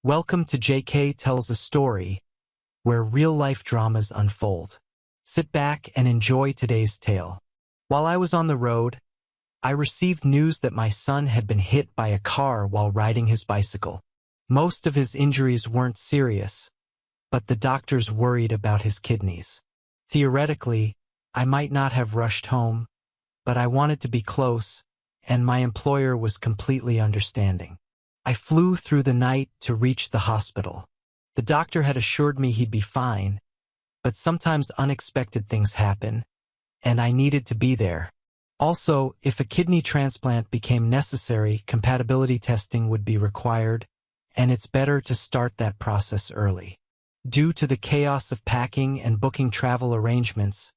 Welcome to JK Tells a Story, where real-life dramas unfold. Sit back and enjoy today's tale. While I was on the road, I received news that my son had been hit by a car while riding his bicycle. Most of his injuries weren't serious, but the doctors worried about his kidneys. Theoretically, I might not have rushed home, but I wanted to be close, and my employer was completely understanding. I flew through the night to reach the hospital. The doctor had assured me he'd be fine, but sometimes unexpected things happen, and I needed to be there. Also, if a kidney transplant became necessary, compatibility testing would be required, and it's better to start that process early. Due to the chaos of packing and booking travel arrangements,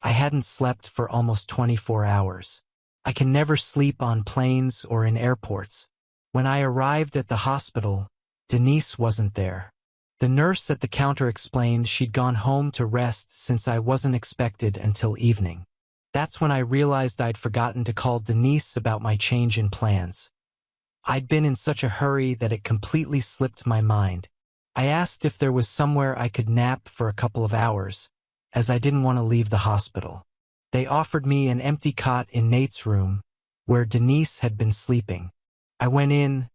I hadn't slept for almost 24 hours. I can never sleep on planes or in airports. When I arrived at the hospital, Denise wasn't there. The nurse at the counter explained she'd gone home to rest since I wasn't expected until evening. That's when I realized I'd forgotten to call Denise about my change in plans. I'd been in such a hurry that it completely slipped my mind. I asked if there was somewhere I could nap for a couple of hours, as I didn't want to leave the hospital. They offered me an empty cot in Nate's room, where Denise had been sleeping. I went in,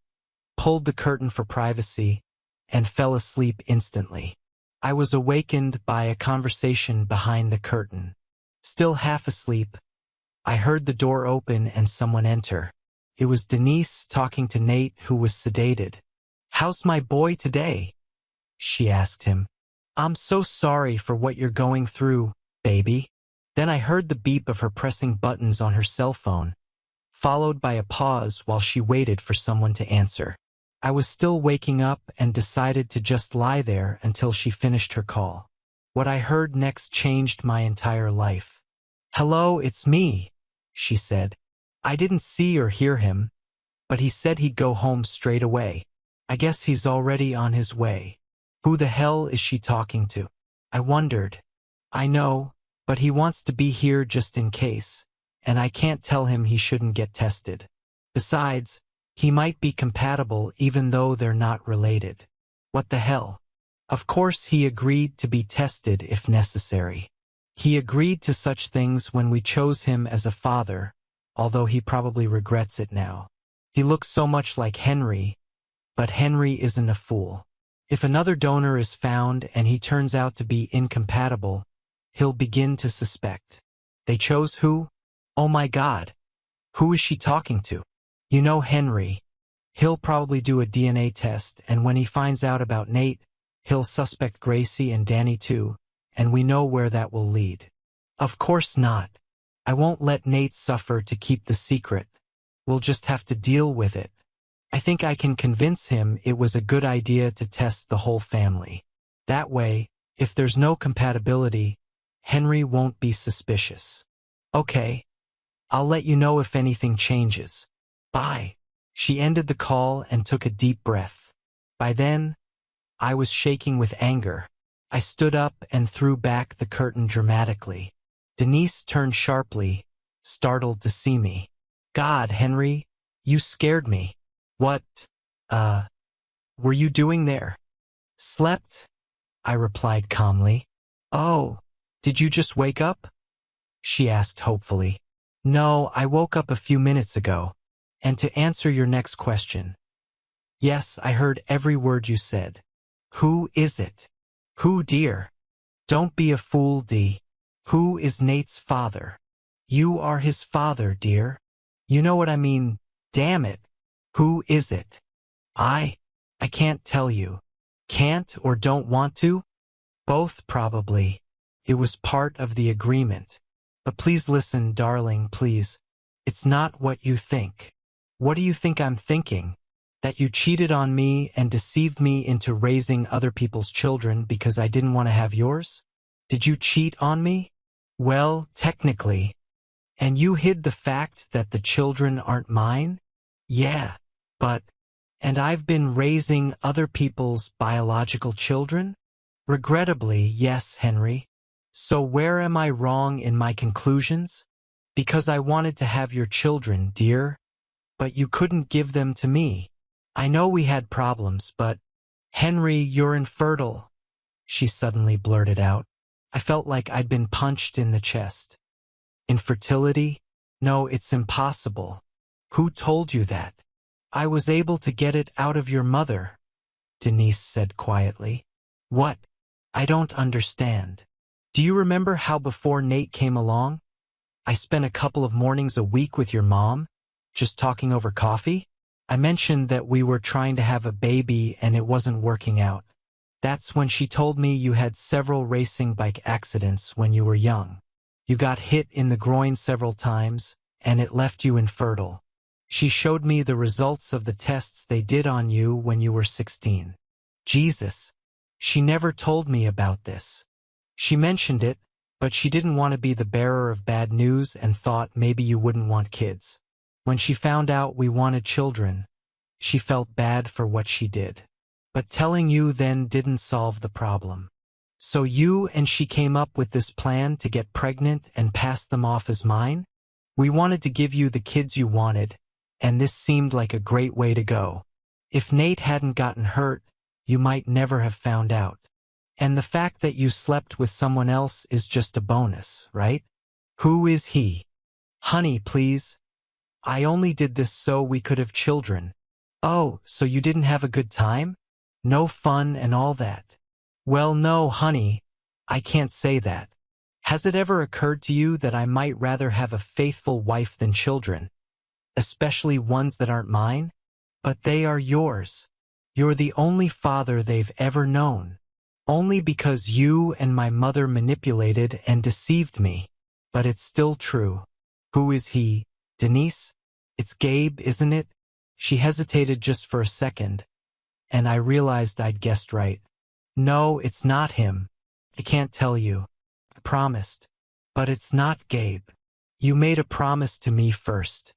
pulled the curtain for privacy, and fell asleep instantly. I was awakened by a conversation behind the curtain. Still half asleep, I heard the door open and someone enter. It was Denise talking to Nate, who was sedated. "How's my boy today?" she asked him. "I'm so sorry for what you're going through, baby." Then I heard the beep of her pressing buttons on her cell phone, followed by a pause while she waited for someone to answer. I was still waking up and decided to just lie there until she finished her call. What I heard next changed my entire life. "Hello, it's me," she said. I didn't see or hear him, but he said he'd go home straight away. I guess he's already on his way. Who the hell is she talking to? I wondered. I know, but he wants to be here just in case, and I can't tell him he shouldn't get tested. Besides, he might be compatible even though they're not related. What the hell? Of course he agreed to be tested if necessary. He agreed to such things when we chose him as a father, although he probably regrets it now. He looks so much like Henry, but Henry isn't a fool. If another donor is found and he turns out to be incompatible, he'll begin to suspect. They chose who? Oh my God. Who is she talking to? You know Henry. He'll probably do a DNA test, and when he finds out about Nate, he'll suspect Gracie and Danny too, and we know where that will lead. Of course not. I won't let Nate suffer to keep the secret. We'll just have to deal with it. I think I can convince him it was a good idea to test the whole family. That way, if there's no compatibility, Henry won't be suspicious. Okay. I'll let you know if anything changes. Bye. She ended the call and took a deep breath. By then, I was shaking with anger. I stood up and threw back the curtain dramatically. Denise turned sharply, startled to see me. God, Henry, you scared me. What, were you doing there? Slept? I replied calmly. Oh, did you just wake up? She asked hopefully. No, I woke up a few minutes ago. And to answer your next question, yes, I heard every word you said. Who is it? Who, dear? Don't be a fool, Dee. Who is Nate's father? You are his father, dear. You know what I mean, damn it. Who is it? I can't tell you. Can't or don't want to? Both, probably. It was part of the agreement. But please listen, darling, please. It's not what you think. What do you think I'm thinking? That you cheated on me and deceived me into raising other people's children because I didn't want to have yours? Did you cheat on me? Well, technically. And you hid the fact that the children aren't mine? Yeah, but... And I've been raising other people's biological children? Regrettably, yes, Henry. So where am I wrong in my conclusions? Because I wanted to have your children, dear. But you couldn't give them to me. I know we had problems, but "Henry, you're infertile," she suddenly blurted out. I felt like I'd been punched in the chest. "Infertility? No, it's impossible. Who told you that?" "I was able to get it out of your mother," Denise said quietly. "What? I don't understand. Do you remember how before Nate came along, I spent a couple of mornings a week with your mom, just talking over coffee? I mentioned that we were trying to have a baby and it wasn't working out. That's when she told me you had several racing bike accidents when you were young. You got hit in the groin several times, and it left you infertile. She showed me the results of the tests they did on you when you were 16. Jesus. She never told me about this. She mentioned it, but she didn't want to be the bearer of bad news and thought maybe you wouldn't want kids. When she found out we wanted children, she felt bad for what she did. But telling you then didn't solve the problem. So you and she came up with this plan to get pregnant and pass them off as mine? We wanted to give you the kids you wanted, and this seemed like a great way to go. If Nate hadn't gotten hurt, you might never have found out. And the fact that you slept with someone else is just a bonus, right? Who is he? Honey, please. I only did this so we could have children. Oh, so you didn't have a good time? No fun and all that? Well, no, honey, I can't say that. Has it ever occurred to you that I might rather have a faithful wife than children, especially ones that aren't mine? But they are yours. You're the only father they've ever known. Only because you and my mother manipulated and deceived me. But it's still true. Who is he? Denise? It's Gabe, isn't it? She hesitated just for a second, and I realized I'd guessed right. No, it's not him. I can't tell you. I promised. But it's not Gabe. You made a promise to me first.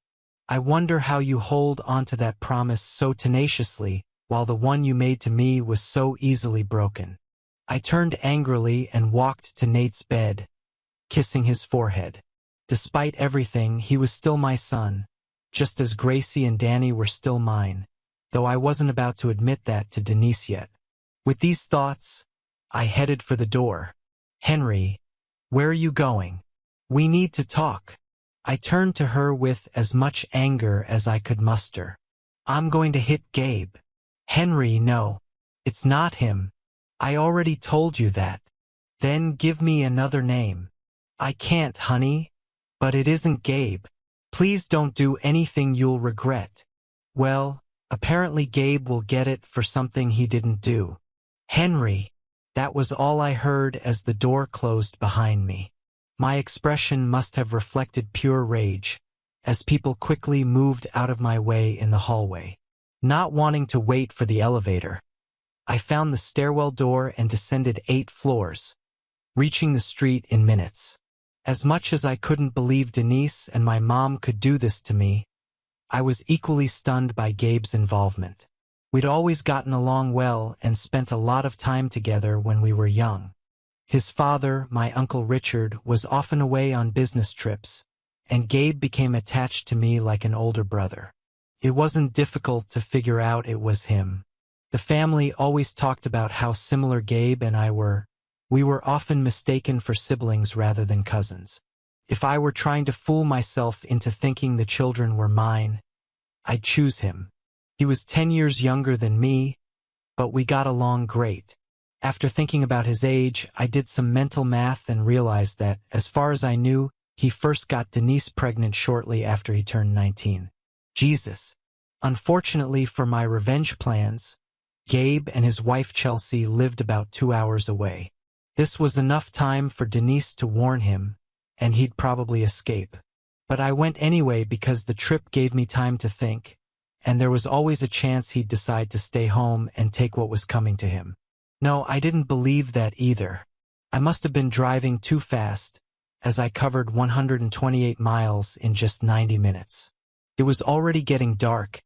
I wonder how you hold onto that promise so tenaciously, while the one you made to me was so easily broken. I turned angrily and walked to Nate's bed, kissing his forehead. Despite everything, he was still my son, just as Gracie and Danny were still mine, though I wasn't about to admit that to Denise yet. With these thoughts, I headed for the door. Henry, where are you going? We need to talk. I turned to her with as much anger as I could muster. I'm going to hit Gabe. Henry, no. It's not him. I already told you that. Then give me another name. I can't, honey. But it isn't Gabe. Please don't do anything you'll regret. Well, apparently Gabe will get it for something he didn't do. Henry. That was all I heard as the door closed behind me. My expression must have reflected pure rage, as people quickly moved out of my way in the hallway. Not wanting to wait for the elevator, I found the stairwell door and descended 8 floors, reaching the street in minutes. As much as I couldn't believe Denise and my mom could do this to me, I was equally stunned by Gabe's involvement. We'd always gotten along well and spent a lot of time together when we were young. His father, my Uncle Richard, was often away on business trips, and Gabe became attached to me like an older brother. It wasn't difficult to figure out it was him. The family always talked about how similar Gabe and I were. We were often mistaken for siblings rather than cousins. If I were trying to fool myself into thinking the children were mine, I'd choose him. He was 10 years younger than me, but we got along great. After thinking about his age, I did some mental math and realized that, as far as I knew, he first got Denise pregnant shortly after he turned 19. Jesus. Unfortunately for my revenge plans, Gabe and his wife Chelsea lived about 2 hours away. This was enough time for Denise to warn him, and he'd probably escape. But I went anyway because the trip gave me time to think, and there was always a chance he'd decide to stay home and take what was coming to him. No, I didn't believe that either. I must have been driving too fast, as I covered 128 miles in just 90 minutes. It was already getting dark,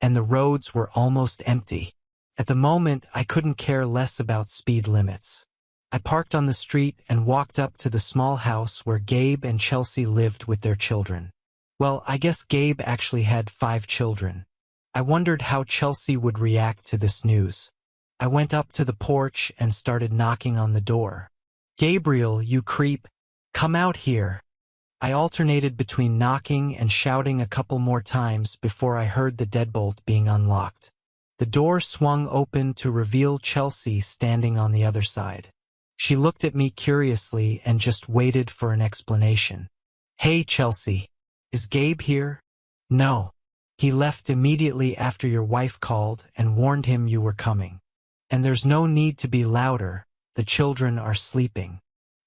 and the roads were almost empty. At the moment, I couldn't care less about speed limits. I parked on the street and walked up to the small house where Gabe and Chelsea lived with their children. Well, I guess Gabe actually had 5 children. I wondered how Chelsea would react to this news. I went up to the porch and started knocking on the door. "Gabriel, you creep. Come out here." I alternated between knocking and shouting a couple more times before I heard the deadbolt being unlocked. The door swung open to reveal Chelsea standing on the other side. She looked at me curiously and just waited for an explanation. "Hey, Chelsea. Is Gabe here?" "No. He left immediately after your wife called and warned him you were coming. And there's no need to be louder. The children are sleeping."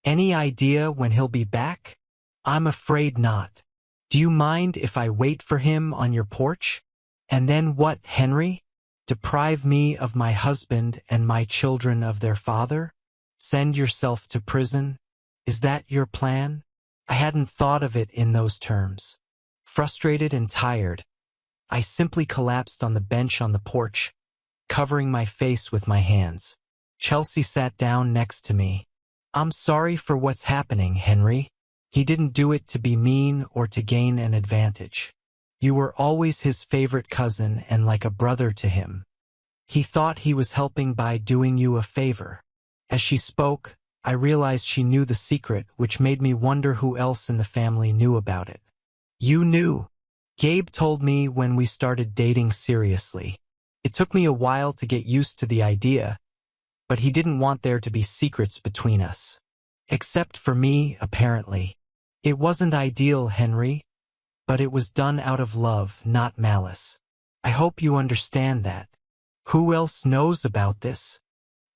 "Any idea when he'll be back?" "I'm afraid not. Do you mind if I wait for him on your porch?" "And then what, Henry? Deprive me of my husband and my children of their father? Send yourself to prison? Is that your plan?" I hadn't thought of it in those terms. Frustrated and tired, I simply collapsed on the bench on the porch, covering my face with my hands. Chelsea sat down next to me. "I'm sorry for what's happening, Henry. He didn't do it to be mean or to gain an advantage. You were always his favorite cousin and like a brother to him. He thought he was helping by doing you a favor." As she spoke, I realized she knew the secret, which made me wonder who else in the family knew about it. "You knew. Gabe told me when we started dating seriously. It took me a while to get used to the idea, but he didn't want there to be secrets between us. Except for me, apparently. It wasn't ideal, Henry, but it was done out of love, not malice. I hope you understand that. Who else knows about this?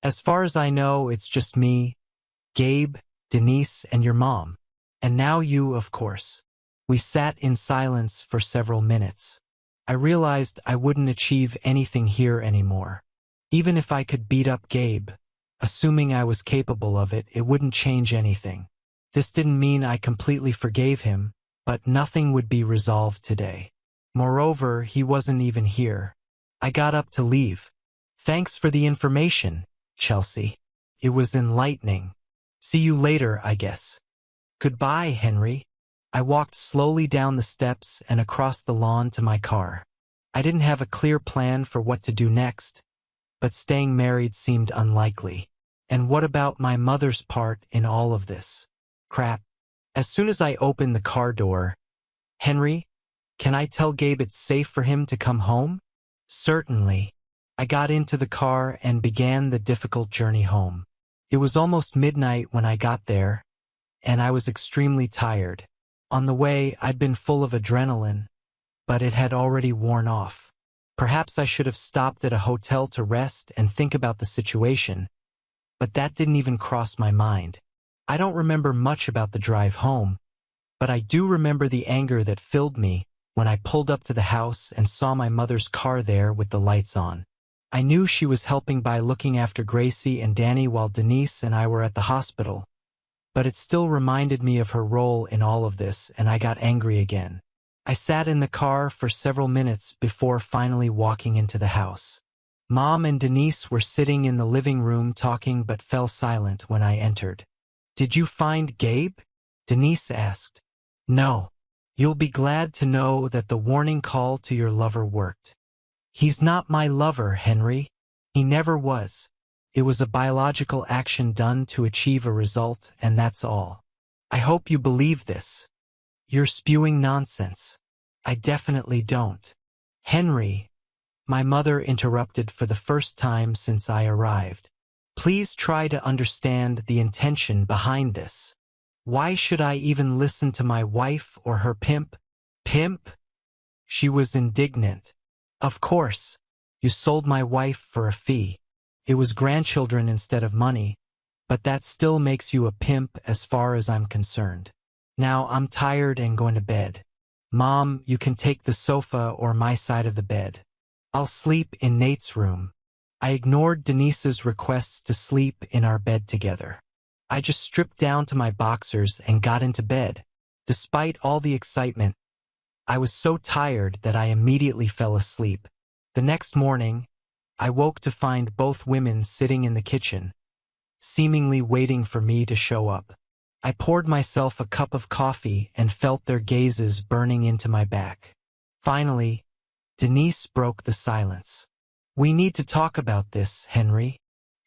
As far as I know, it's just me, Gabe, Denise, and your mom. And now you, of course." We sat in silence for several minutes. I realized I wouldn't achieve anything here anymore. Even if I could beat up Gabe, assuming I was capable of it, it wouldn't change anything. This didn't mean I completely forgave him, but nothing would be resolved today. Moreover, he wasn't even here. I got up to leave. "Thanks for the information, Chelsea. It was enlightening. See you later, I guess." "Goodbye, Henry." I walked slowly down the steps and across the lawn to my car. I didn't have a clear plan for what to do next, but staying married seemed unlikely. And what about my mother's part in all of this? Crap. As soon as I opened the car door, "Henry, can I tell Gabe it's safe for him to come home?" "Certainly." I got into the car and began the difficult journey home. It was almost midnight when I got there, and I was extremely tired. On the way, I'd been full of adrenaline, but it had already worn off. Perhaps I should have stopped at a hotel to rest and think about the situation, but that didn't even cross my mind. I don't remember much about the drive home, but I do remember the anger that filled me when I pulled up to the house and saw my mother's car there with the lights on. I knew she was helping by looking after Gracie and Danny while Denise and I were at the hospital, but it still reminded me of her role in all of this, and I got angry again. I sat in the car for several minutes before finally walking into the house. Mom and Denise were sitting in the living room talking but fell silent when I entered. "Did you find Gabe?" Denise asked. "No. You'll be glad to know that the warning call to your lover worked." "He's not my lover, Henry. He never was. It was a biological action done to achieve a result, and that's all. I hope you believe this." "You're spewing nonsense." "I definitely don't." "Henry," my mother interrupted for the first time since I arrived. "Please try to understand the intention behind this. Why should I even listen to my wife or her pimp?" "Pimp?" She was indignant. "Of course. You sold my wife for a fee. It was grandchildren instead of money, but that still makes you a pimp as far as I'm concerned. Now I'm tired and going to bed. Mom, you can take the sofa or my side of the bed. I'll sleep in Nate's room." I ignored Denise's requests to sleep in our bed together. I just stripped down to my boxers and got into bed. Despite all the excitement, I was so tired that I immediately fell asleep. The next morning, I woke to find both women sitting in the kitchen, seemingly waiting for me to show up. I poured myself a cup of coffee and felt their gazes burning into my back. Finally, Denise broke the silence. We need to talk about this, Henry.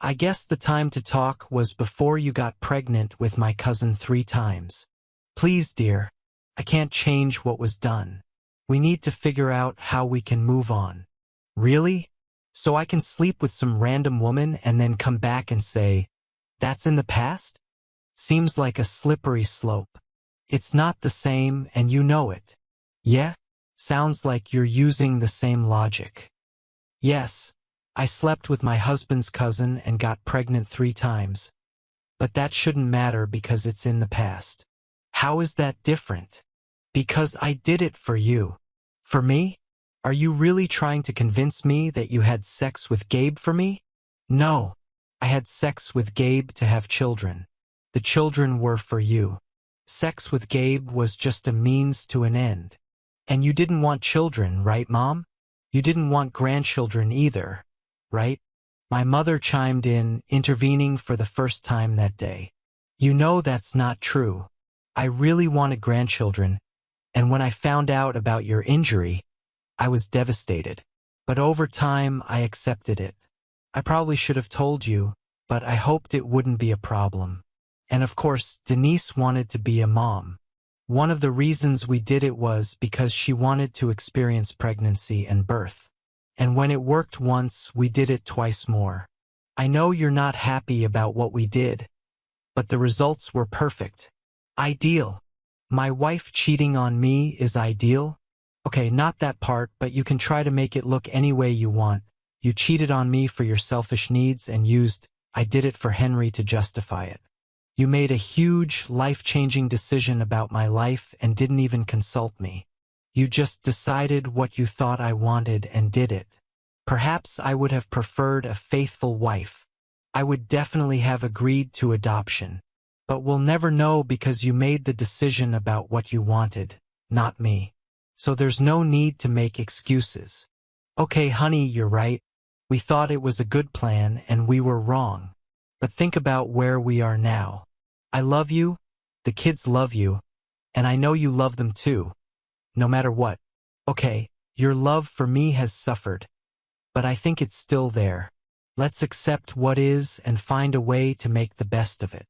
I guess the time to talk was before you got pregnant with my cousin 3 times. Please, dear, I can't change what was done. We need to figure out how we can move on. Really? So I can sleep with some random woman and then come back and say, that's in the past? Seems like a slippery slope. It's not the same and you know it. Yeah? Sounds like you're using the same logic. Yes, I slept with my husband's cousin and got pregnant 3 times. But that shouldn't matter because it's in the past. How is that different? Because I did it for you. For me? Are you really trying to convince me that you had sex with Gabe for me? No. I had sex with Gabe to have children. The children were for you. Sex with Gabe was just a means to an end. And you didn't want children, right, Mom? You didn't want grandchildren either, right? My mother chimed in, intervening for the first time that day. You know that's not true. I really wanted grandchildren, and when I found out about your injury, I was devastated. But over time, I accepted it. I probably should have told you, but I hoped it wouldn't be a problem. And of course, Denise wanted to be a mom. One of the reasons we did it was because she wanted to experience pregnancy and birth. And when it worked once, we did it twice more. I know you're not happy about what we did, but the results were perfect. Ideal. My wife cheating on me is ideal? Okay, not that part, but you can try to make it look any way you want. You cheated on me for your selfish needs and used, I did it for Henry to justify it. You made a huge, life-changing decision about my life and didn't even consult me. You just decided what you thought I wanted and did it. Perhaps I would have preferred a faithful wife. I would definitely have agreed to adoption. But we'll never know because you made the decision about what you wanted, not me. So there's no need to make excuses. Okay, honey, you're right. We thought it was a good plan and we were wrong. But think about where we are now. I love you, the kids love you, and I know you love them too. No matter what. Okay, your love for me has suffered. But I think it's still there. Let's accept what is and find a way to make the best of it.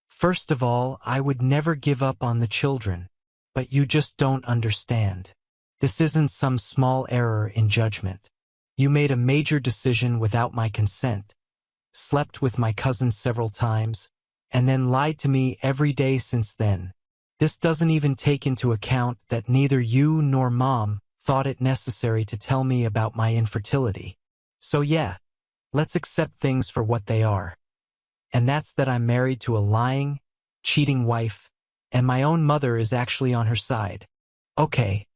First of all, I would never give up on the children. But you just don't understand. This isn't some small error in judgment. You made a major decision without my consent, slept with my cousin several times, and then lied to me every day since then. This doesn't even take into account that neither you nor Mom thought it necessary to tell me about my infertility. So yeah, let's accept things for what they are. And that's that I'm married to a lying, cheating wife, and my own mother is actually on her side. Okay.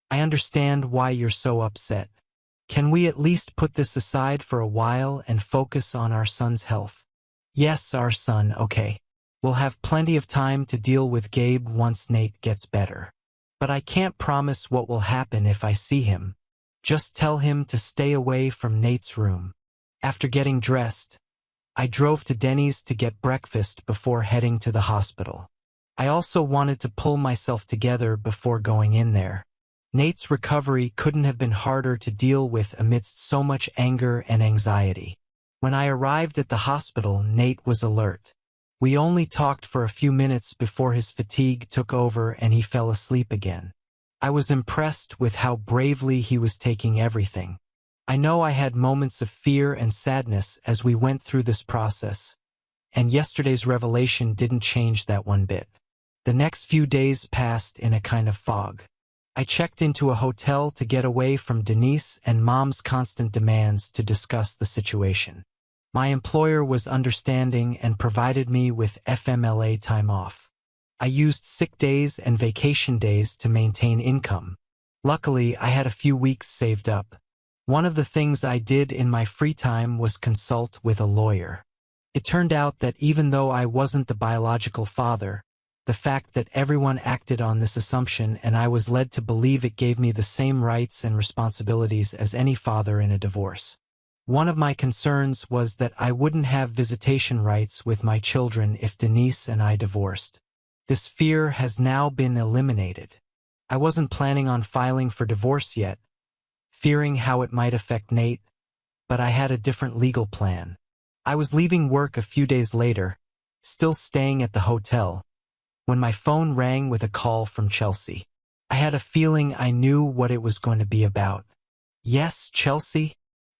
I understand why you're so upset. Can we at least put this aside for a while and focus on our son's health? Yes, our son, okay. We'll have plenty of time to deal with Gabe once Nate gets better. But I can't promise what will happen if I see him. Just tell him to stay away from Nate's room. After getting dressed, I drove to Denny's to get breakfast before heading to the hospital. I also wanted to pull myself together before going in there. Nate's recovery couldn't have been harder to deal with amidst so much anger and anxiety. When I arrived at the hospital, Nate was alert. We only talked for a few minutes before his fatigue took over and he fell asleep again. I was impressed with how bravely he was taking everything. I know I had moments of fear and sadness as we went through this process, and yesterday's revelation didn't change that one bit. The next few days passed in a kind of fog. I checked into a hotel to get away from Denise and Mom's constant demands to discuss the situation. My employer was understanding and provided me with FMLA time off. I used sick days and vacation days to maintain income. Luckily, I had a few weeks saved up. One of the things I did in my free time was consult with a lawyer. It turned out that even though I wasn't the biological father, the fact that everyone acted on this assumption and I was led to believe it gave me the same rights and responsibilities as any father in a divorce. One of my concerns was that I wouldn't have visitation rights with my children if Denise and I divorced. This fear has now been eliminated. I wasn't planning on filing for divorce yet, fearing how it might affect Nate, but I had a different legal plan. I was leaving work a few days later, still staying at the hotel, when my phone rang with a call from Chelsea. I had a feeling I knew what it was going to be about. Yes, Chelsea?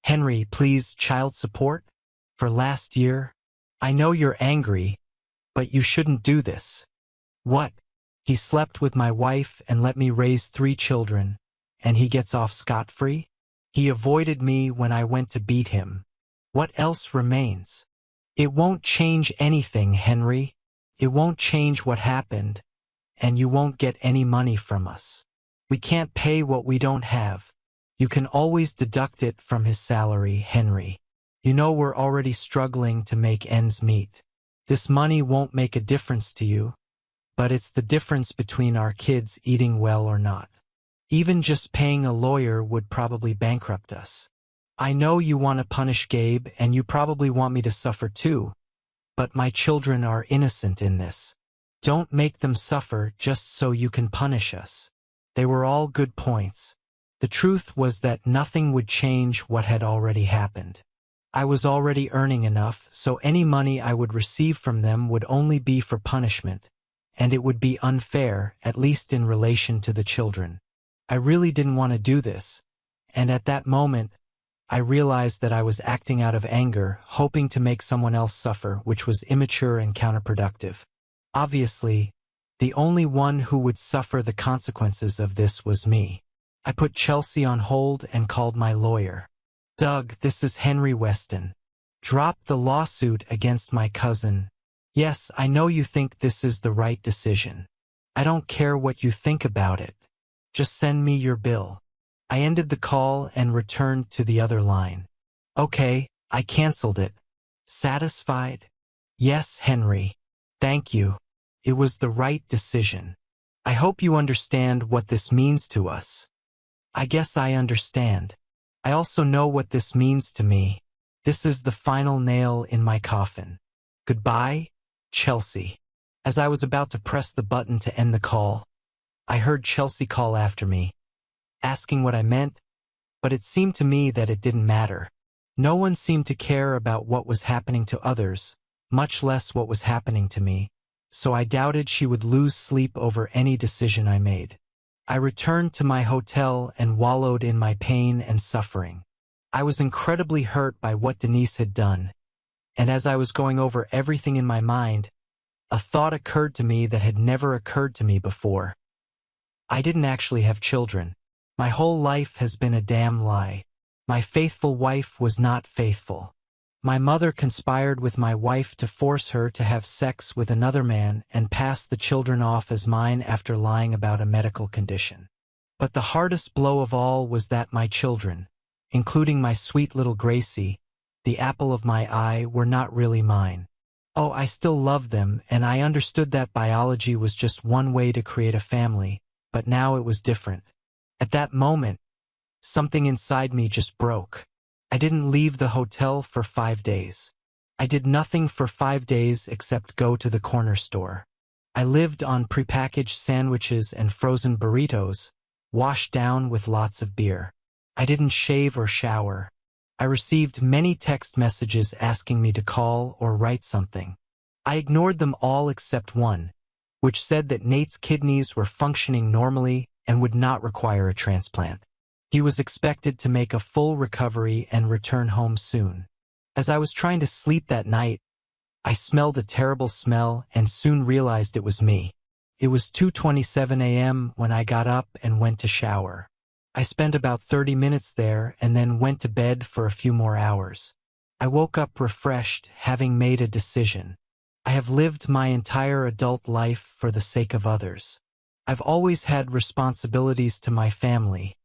Henry, please, child support? For last year? I know you're angry, but you shouldn't do this. What? He slept with my wife and let me raise 3 children, and he gets off scot-free? He avoided me when I went to beat him. What else remains? It won't change anything, Henry. It won't change what happened, and you won't get any money from us. We can't pay what we don't have. You can always deduct it from his salary, Henry. You know we're already struggling to make ends meet. This money won't make a difference to you, but it's the difference between our kids eating well or not. Even just paying a lawyer would probably bankrupt us. I know you want to punish Gabe, and you probably want me to suffer too, but my children are innocent in this. Don't make them suffer just so you can punish us. They were all good points. The truth was that nothing would change what had already happened. I was already earning enough, so any money I would receive from them would only be for punishment, and it would be unfair, at least in relation to the children. I really didn't want to do this, and at that moment, I realized that I was acting out of anger, hoping to make someone else suffer, which was immature and counterproductive. Obviously, the only one who would suffer the consequences of this was me. I put Chelsea on hold and called my lawyer. Doug, this is Henry Weston. Drop the lawsuit against my cousin. Yes, I know you think this is the right decision. I don't care what you think about it. Just send me your bill. I ended the call and returned to the other line. Okay, I canceled it. Satisfied? Yes, Henry. Thank you. It was the right decision. I hope you understand what this means to us. I guess I understand. I also know what this means to me. This is the final nail in my coffin. Goodbye, Chelsea. As I was about to press the button to end the call, I heard Chelsea call after me, asking what I meant, but it seemed to me that it didn't matter. No one seemed to care about what was happening to others, much less what was happening to me, so I doubted she would lose sleep over any decision I made. I returned to my hotel and wallowed in my pain and suffering. I was incredibly hurt by what Denise had done, and as I was going over everything in my mind, a thought occurred to me that had never occurred to me before. I didn't actually have children. My whole life has been a damn lie. My faithful wife was not faithful. My mother conspired with my wife to force her to have sex with another man and pass the children off as mine after lying about a medical condition. But the hardest blow of all was that my children, including my sweet little Gracie, the apple of my eye, were not really mine. Oh, I still loved them, and I understood that biology was just one way to create a family, but now it was different. At that moment, something inside me just broke. I didn't leave the hotel for 5 days. I did nothing for 5 days except go to the corner store. I lived on prepackaged sandwiches and frozen burritos, washed down with lots of beer. I didn't shave or shower. I received many text messages asking me to call or write something. I ignored them all except one, which said that Nate's kidneys were functioning normally and would not require a transplant. He was expected to make a full recovery and return home soon. As I was trying to sleep that night, I smelled a terrible smell and soon realized it was me. It was 2:27 a.m. when I got up and went to shower. I spent about 30 minutes there and then went to bed for a few more hours. I woke up refreshed, having made a decision. I have lived my entire adult life for the sake of others. I've always had responsibilities to my family,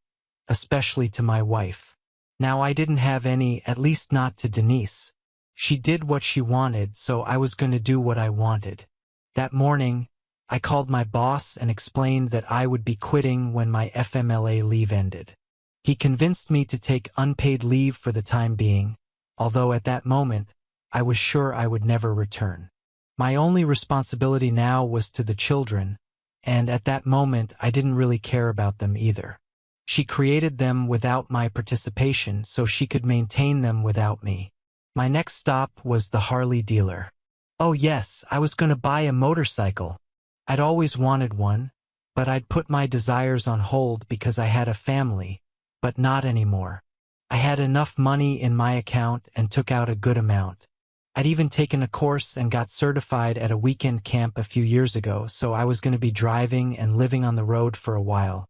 especially to my wife. Now I didn't have any, at least not to Denise. She did what she wanted, so I was going to do what I wanted. That morning, I called my boss and explained that I would be quitting when my FMLA leave ended. He convinced me to take unpaid leave for the time being, although at that moment, I was sure I would never return. My only responsibility now was to the children, and at that moment I didn't really care about them either. She created them without my participation so she could maintain them without me. My next stop was the Harley dealer. Oh yes, I was going to buy a motorcycle. I'd always wanted one, but I'd put my desires on hold because I had a family, but not anymore. I had enough money in my account and took out a good amount. I'd even taken a course and got certified at a weekend camp a few years ago, so I was going to be driving and living on the road for a while.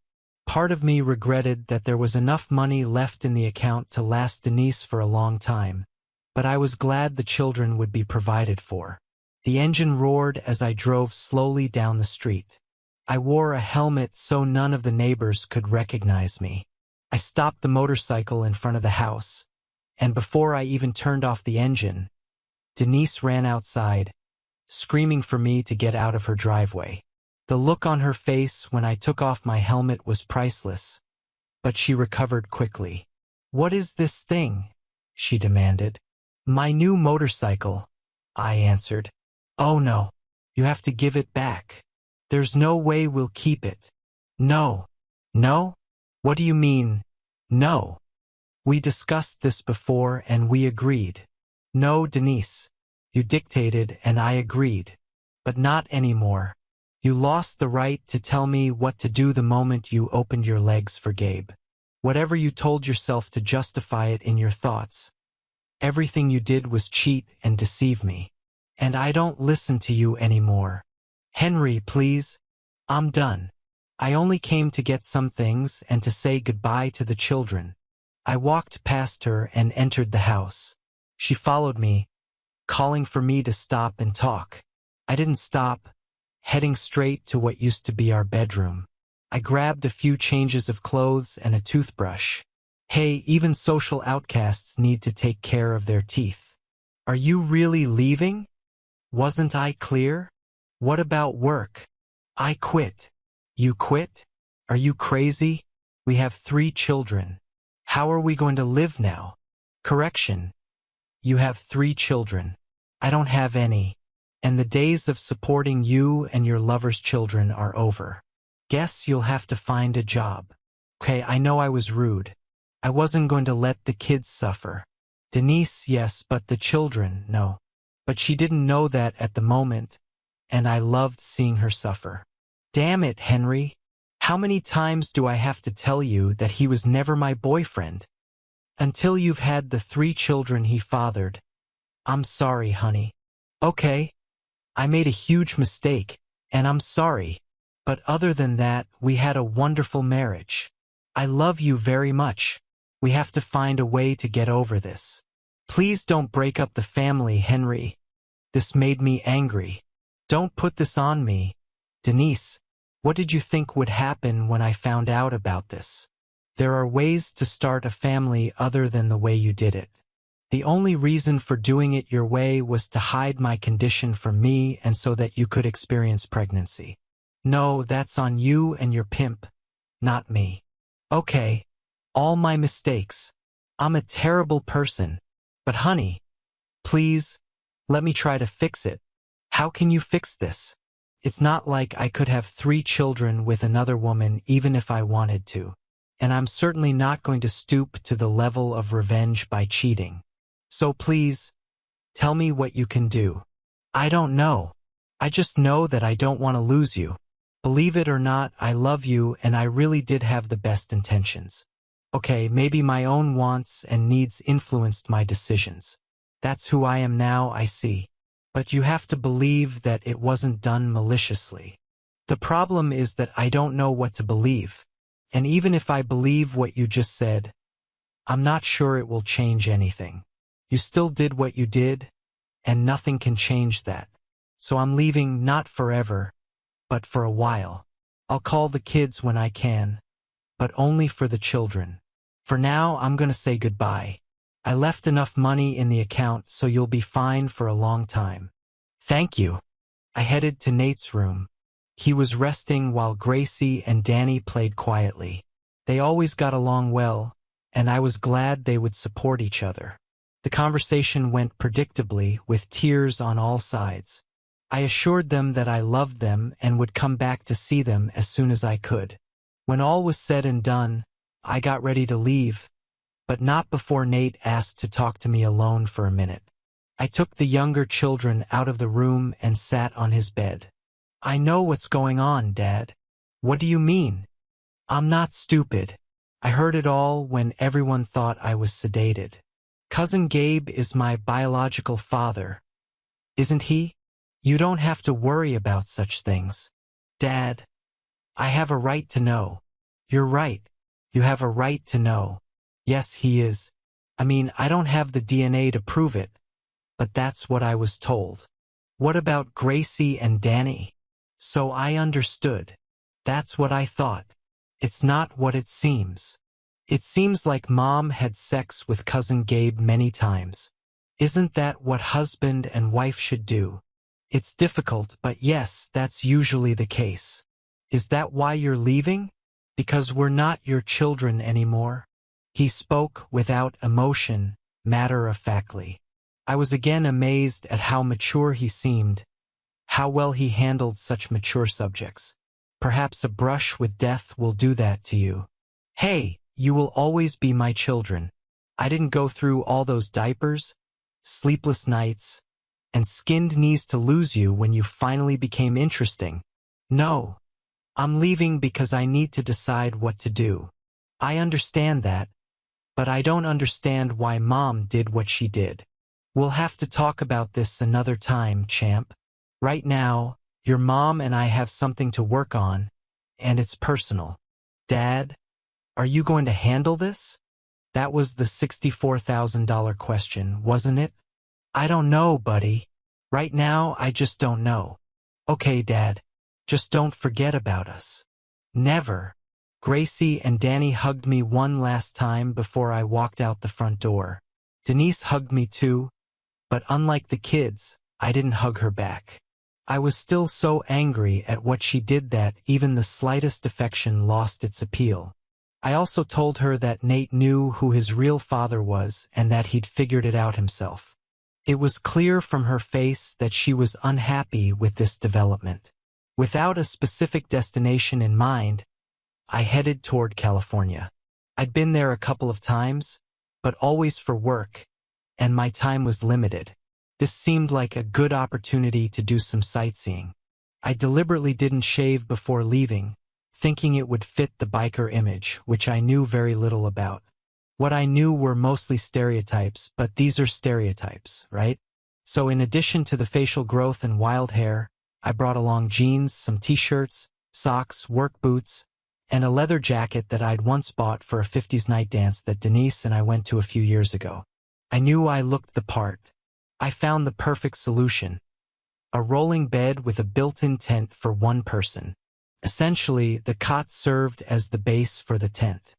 Part of me regretted that there was enough money left in the account to last Denise for a long time, but I was glad the children would be provided for. The engine roared as I drove slowly down the street. I wore a helmet so none of the neighbors could recognize me. I stopped the motorcycle in front of the house, and before I even turned off the engine, Denise ran outside, screaming for me to get out of her driveway. The look on her face when I took off my helmet was priceless, but she recovered quickly. "What is this thing?" she demanded. "My new motorcycle," I answered. "Oh no, you have to give it back. There's no way we'll keep it." "No." "No? What do you mean, no?" "We discussed this before and we agreed." "No, Denise. You dictated and I agreed. But not anymore. You lost the right to tell me what to do the moment you opened your legs for Gabe. Whatever you told yourself to justify it in your thoughts. Everything you did was cheat and deceive me. And I don't listen to you anymore. Henry, please. I'm done. I only came to get some things and to say goodbye to the children." I walked past her and entered the house. She followed me, calling for me to stop and talk. I didn't stop, heading straight to what used to be our bedroom. I grabbed a few changes of clothes and a toothbrush. Hey, even social outcasts need to take care of their teeth. "Are you really leaving? Wasn't I clear? What about work?" "I quit." "You quit? Are you crazy? We have 3 children. How are we going to live now?" "Correction. You have 3 children. I don't have any. And the days of supporting you and your lover's children are over. Guess you'll have to find a job." Okay, I know I was rude. I wasn't going to let the kids suffer. Denise, yes, but the children, no. But she didn't know that at the moment, and I loved seeing her suffer. Damn it, Henry. How many times do I have to tell you that he was never my boyfriend? Until you've had the 3 children he fathered. I'm sorry, honey. Okay. I made a huge mistake, and I'm sorry. But other than that, we had a wonderful marriage. I love you very much. We have to find a way to get over this. Please don't break up the family, Henry. This made me angry. Don't put this on me. Denise, what did you think would happen when I found out about this? There are ways to start a family other than the way you did it. The only reason for doing it your way was to hide my condition from me and so that you could experience pregnancy. No, that's on you and your pimp, not me. Okay, all my mistakes. I'm a terrible person. But honey, please, let me try to fix it. How can you fix this? It's not like I could have 3 children with another woman even if I wanted to. And I'm certainly not going to stoop to the level of revenge by cheating. So please, tell me what you can do. I don't know. I just know that I don't want to lose you. Believe it or not, I love you and I really did have the best intentions. Okay, maybe my own wants and needs influenced my decisions. That's who I am now, I see. But you have to believe that it wasn't done maliciously. The problem is that I don't know what to believe. And even if I believe what you just said, I'm not sure it will change anything. You still did what you did, and nothing can change that. So I'm leaving not forever, but for a while. I'll call the kids when I can, but only for the children. For now, I'm going to say goodbye. I left enough money in the account so you'll be fine for a long time. Thank you. I headed to Nate's room. He was resting while Gracie and Danny played quietly. They always got along well, and I was glad they would support each other. The conversation went predictably, with tears on all sides. I assured them that I loved them and would come back to see them as soon as I could. When all was said and done, I got ready to leave, but not before Nate asked to talk to me alone for a minute. I took the younger children out of the room and sat on his bed. I know what's going on, Dad. What do you mean? I'm not stupid. I heard it all when everyone thought I was sedated. Cousin Gabe is my biological father, isn't he? You don't have to worry about such things. Dad, I have a right to know. You're right. You have a right to know. Yes, he is. I mean, I don't have the DNA to prove it, but that's what I was told. What about Gracie and Danny? So I understood. That's what I thought. It's not what it seems. It seems like Mom had sex with Cousin Gabe many times. Isn't that what husband and wife should do? It's difficult, but yes, that's usually the case. Is that why you're leaving? Because we're not your children anymore? He spoke without emotion, matter-of-factly. I was again amazed at how mature he seemed, how well he handled such mature subjects. Perhaps a brush with death will do that to you. Hey, you will always be my children. I didn't go through all those diapers, sleepless nights, and skinned knees to lose you when you finally became interesting. No, I'm leaving because I need to decide what to do. I understand that, but I don't understand why Mom did what she did. We'll have to talk about this another time, champ. Right now, your mom and I have something to work on, and it's personal. Dad, are you going to handle this? That was the $64,000 question, wasn't it? I don't know, buddy. Right now, I just don't know. Okay, Dad, just don't forget about us. Never. Gracie and Danny hugged me one last time before I walked out the front door. Denise hugged me too, but unlike the kids, I didn't hug her back. I was still so angry at what she did that even the slightest affection lost its appeal. I also told her that Nate knew who his real father was and that he'd figured it out himself. It was clear from her face that she was unhappy with this development. Without a specific destination in mind, I headed toward California. I'd been there a couple of times, but always for work, and my time was limited. This seemed like a good opportunity to do some sightseeing. I deliberately didn't shave before leaving, thinking it would fit the biker image, which I knew very little about. What I knew were mostly stereotypes, but these are stereotypes, right? So in addition to the facial growth and wild hair, I brought along jeans, some t-shirts, socks, work boots, and a leather jacket that I'd once bought for a 50s night dance that Denise and I went to a few years ago. I knew I looked the part. I found the perfect solution. A rolling bed with a built-in tent for one person. Essentially, the cot served as the base for the tent.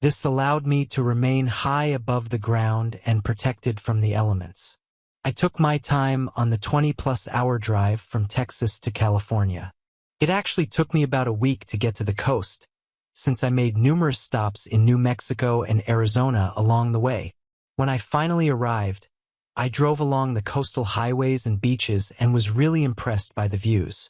This allowed me to remain high above the ground and protected from the elements. I took my time on the 20-plus hour drive from Texas to California. It actually took me about a week to get to the coast, since I made numerous stops in New Mexico and Arizona along the way. When I finally arrived, I drove along the coastal highways and beaches and was really impressed by the views.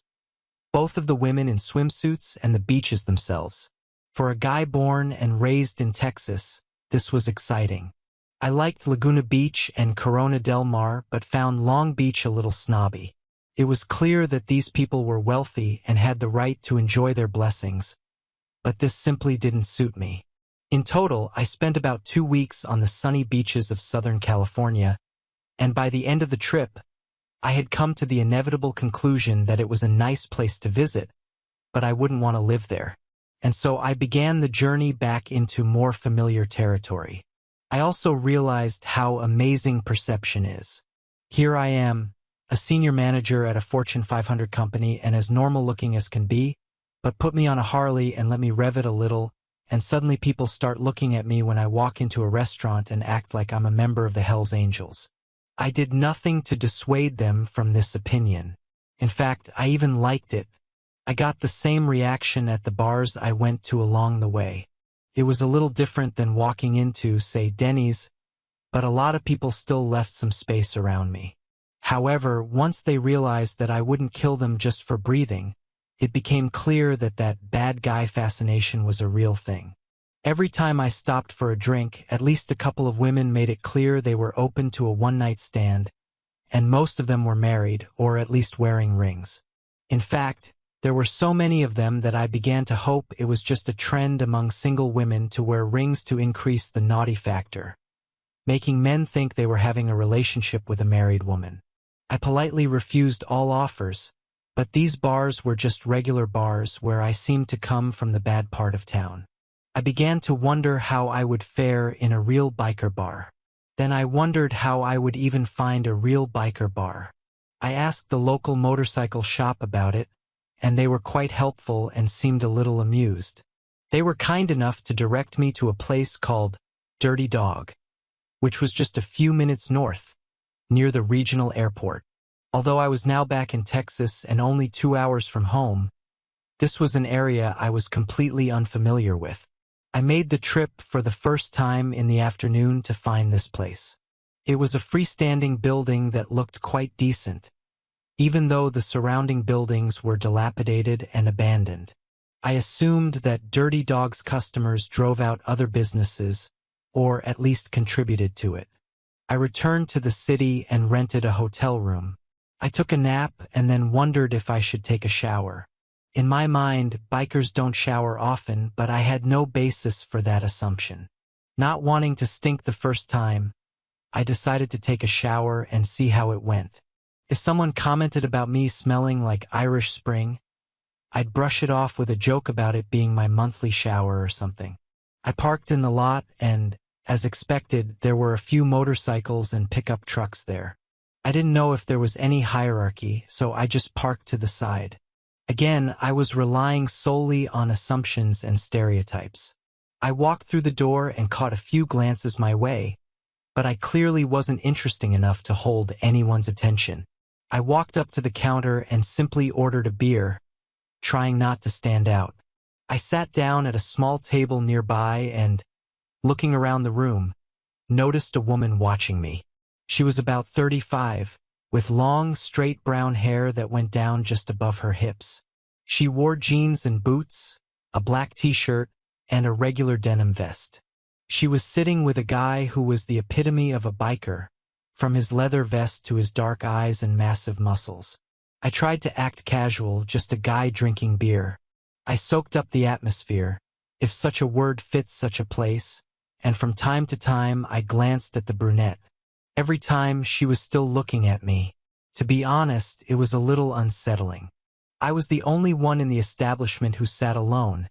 Both of the women in swimsuits and the beaches themselves. For a guy born and raised in Texas, this was exciting. I liked Laguna Beach and Corona del Mar, but found Long Beach a little snobby. It was clear that these people were wealthy and had the right to enjoy their blessings, but this simply didn't suit me. In total, I spent about 2 weeks on the sunny beaches of Southern California, and by the end of the trip, I had come to the inevitable conclusion that it was a nice place to visit, but I wouldn't want to live there. And so I began the journey back into more familiar territory. I also realized how amazing perception is. Here I am, a senior manager at a Fortune 500 company and as normal looking as can be, but put me on a Harley and let me rev it a little, and suddenly people start looking at me when I walk into a restaurant and act like I'm a member of the Hells Angels. I did nothing to dissuade them from this opinion. In fact, I even liked it. I got the same reaction at the bars I went to along the way. It was a little different than walking into, say, Denny's, but a lot of people still left some space around me. However, once they realized that I wouldn't kill them just for breathing, it became clear that that bad guy fascination was a real thing. Every time I stopped for a drink, at least a couple of women made it clear they were open to a one-night stand, and most of them were married, or at least wearing rings. In fact, there were so many of them that I began to hope it was just a trend among single women to wear rings to increase the naughty factor, making men think they were having a relationship with a married woman. I politely refused all offers, but these bars were just regular bars where I seemed to come from the bad part of town. I began to wonder how I would fare in a real biker bar. Then I wondered how I would even find a real biker bar. I asked the local motorcycle shop about it, and they were quite helpful and seemed a little amused. They were kind enough to direct me to a place called Dirty Dog, which was just a few minutes north, near the regional airport. Although I was now back in Texas and only 2 hours from home, this was an area I was completely unfamiliar with. I made the trip for the first time in the afternoon to find this place. It was a freestanding building that looked quite decent, even though the surrounding buildings were dilapidated and abandoned. I assumed that Dirty Dog's customers drove out other businesses, or at least contributed to it. I returned to the city and rented a hotel room. I took a nap and then wondered if I should take a shower. In my mind, bikers don't shower often, but I had no basis for that assumption. Not wanting to stink the first time, I decided to take a shower and see how it went. If someone commented about me smelling like Irish Spring, I'd brush it off with a joke about it being my monthly shower or something. I parked in the lot and, as expected, there were a few motorcycles and pickup trucks there. I didn't know if there was any hierarchy, so I just parked to the side. Again, I was relying solely on assumptions and stereotypes. I walked through the door and caught a few glances my way, but I clearly wasn't interesting enough to hold anyone's attention. I walked up to the counter and simply ordered a beer, trying not to stand out. I sat down at a small table nearby and, looking around the room, noticed a woman watching me. She was about 35, with long, straight brown hair that went down just above her hips. She wore jeans and boots, a black t-shirt, and a regular denim vest. She was sitting with a guy who was the epitome of a biker, from his leather vest to his dark eyes and massive muscles. I tried to act casual, just a guy drinking beer. I soaked up the atmosphere, if such a word fits such a place, and from time to time I glanced at the brunette. Every time she was still looking at me. To be honest, it was a little unsettling. I was the only one in the establishment who sat alone,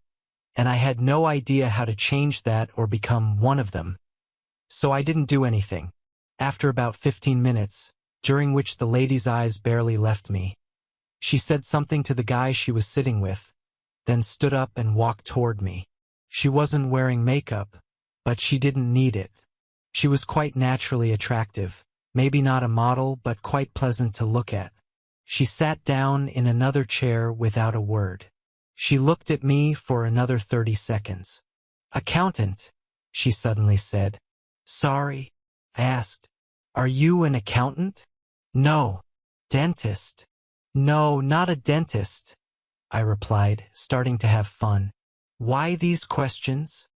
and I had no idea how to change that or become one of them. So I didn't do anything. After about 15 minutes, during which the lady's eyes barely left me, she said something to the guy she was sitting with, then stood up and walked toward me. She wasn't wearing makeup, but she didn't need it. She was quite naturally attractive, maybe not a model, but quite pleasant to look at. She sat down in another chair without a word. She looked at me for another 30 seconds. "Accountant," she suddenly said. "Sorry," I asked. "Are you an accountant?" "No." "Dentist?" "No, not a dentist," I replied, starting to have fun. "Why these questions?"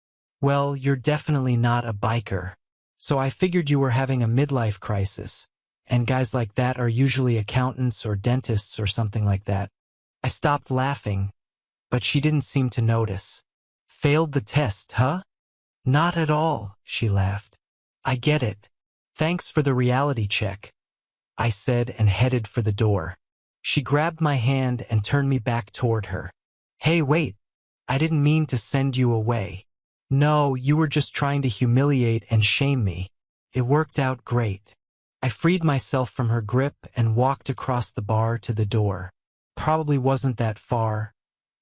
"Well, you're definitely not a biker. So I figured you were having a midlife crisis, and guys like that are usually accountants or dentists or something like that." I stopped laughing, but she didn't seem to notice. "Failed the test, huh?" "Not at all," she laughed. "I get it. Thanks for the reality check," I said and headed for the door. She grabbed my hand and turned me back toward her. "Hey, wait. I didn't mean to send you away. No, you were just trying to humiliate and shame me. It worked out great." I freed myself from her grip and walked across the bar to the door. Probably wasn't that far,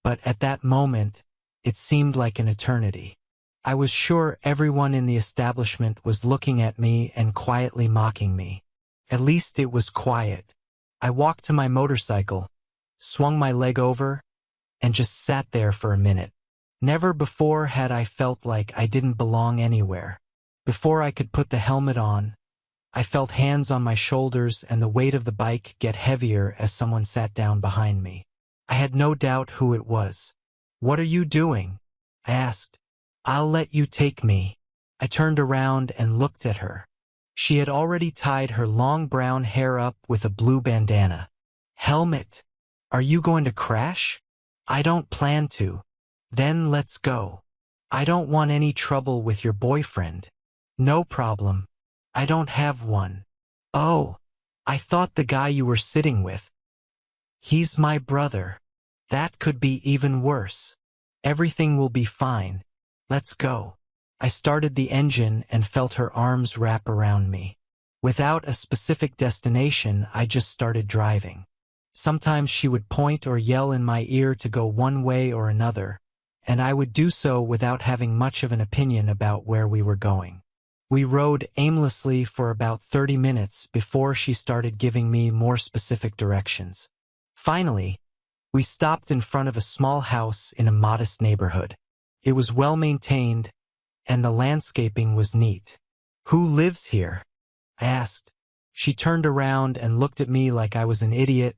but at that moment, it seemed like an eternity. I was sure everyone in the establishment was looking at me and quietly mocking me. At least it was quiet. I walked to my motorcycle, swung my leg over, and just sat there for a minute. Never before had I felt like I didn't belong anywhere. Before I could put the helmet on, I felt hands on my shoulders and the weight of the bike get heavier as someone sat down behind me. I had no doubt who it was. "What are you doing?" I asked. I'll let you take me. I turned around and looked at her. She had already tied her long brown hair up with a blue bandana. Helmet, are you going to crash? I don't plan to. Then let's go. I don't want any trouble with your boyfriend. No problem. I don't have one. Oh, I thought the guy you were sitting with. He's my brother. That could be even worse. Everything will be fine. Let's go. I started the engine and felt her arms wrap around me. Without a specific destination, I just started driving. Sometimes she would point or yell in my ear to go one way or another, and I would do so without having much of an opinion about where we were going. We rode aimlessly for about 30 minutes before she started giving me more specific directions. Finally, we stopped in front of a small house in a modest neighborhood. It was well maintained, and the landscaping was neat. Who lives here? I asked. She turned around and looked at me like I was an idiot,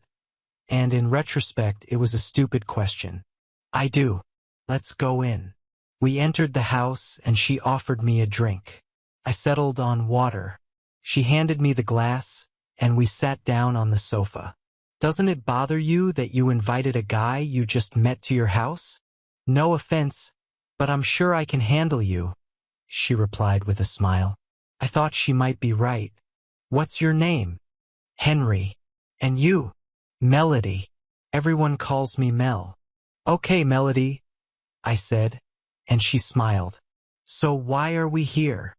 and in retrospect, it was a stupid question. I do. Let's go in. We entered the house, and she offered me a drink. I settled on water. She handed me the glass, and we sat down on the sofa. Doesn't it bother you that you invited a guy you just met to your house? No offense, but I'm sure I can handle you, she replied with a smile. I thought she might be right. What's your name? Henry. And you? Melody. Everyone calls me Mel. Okay, Melody, I said, and she smiled. So why are we here?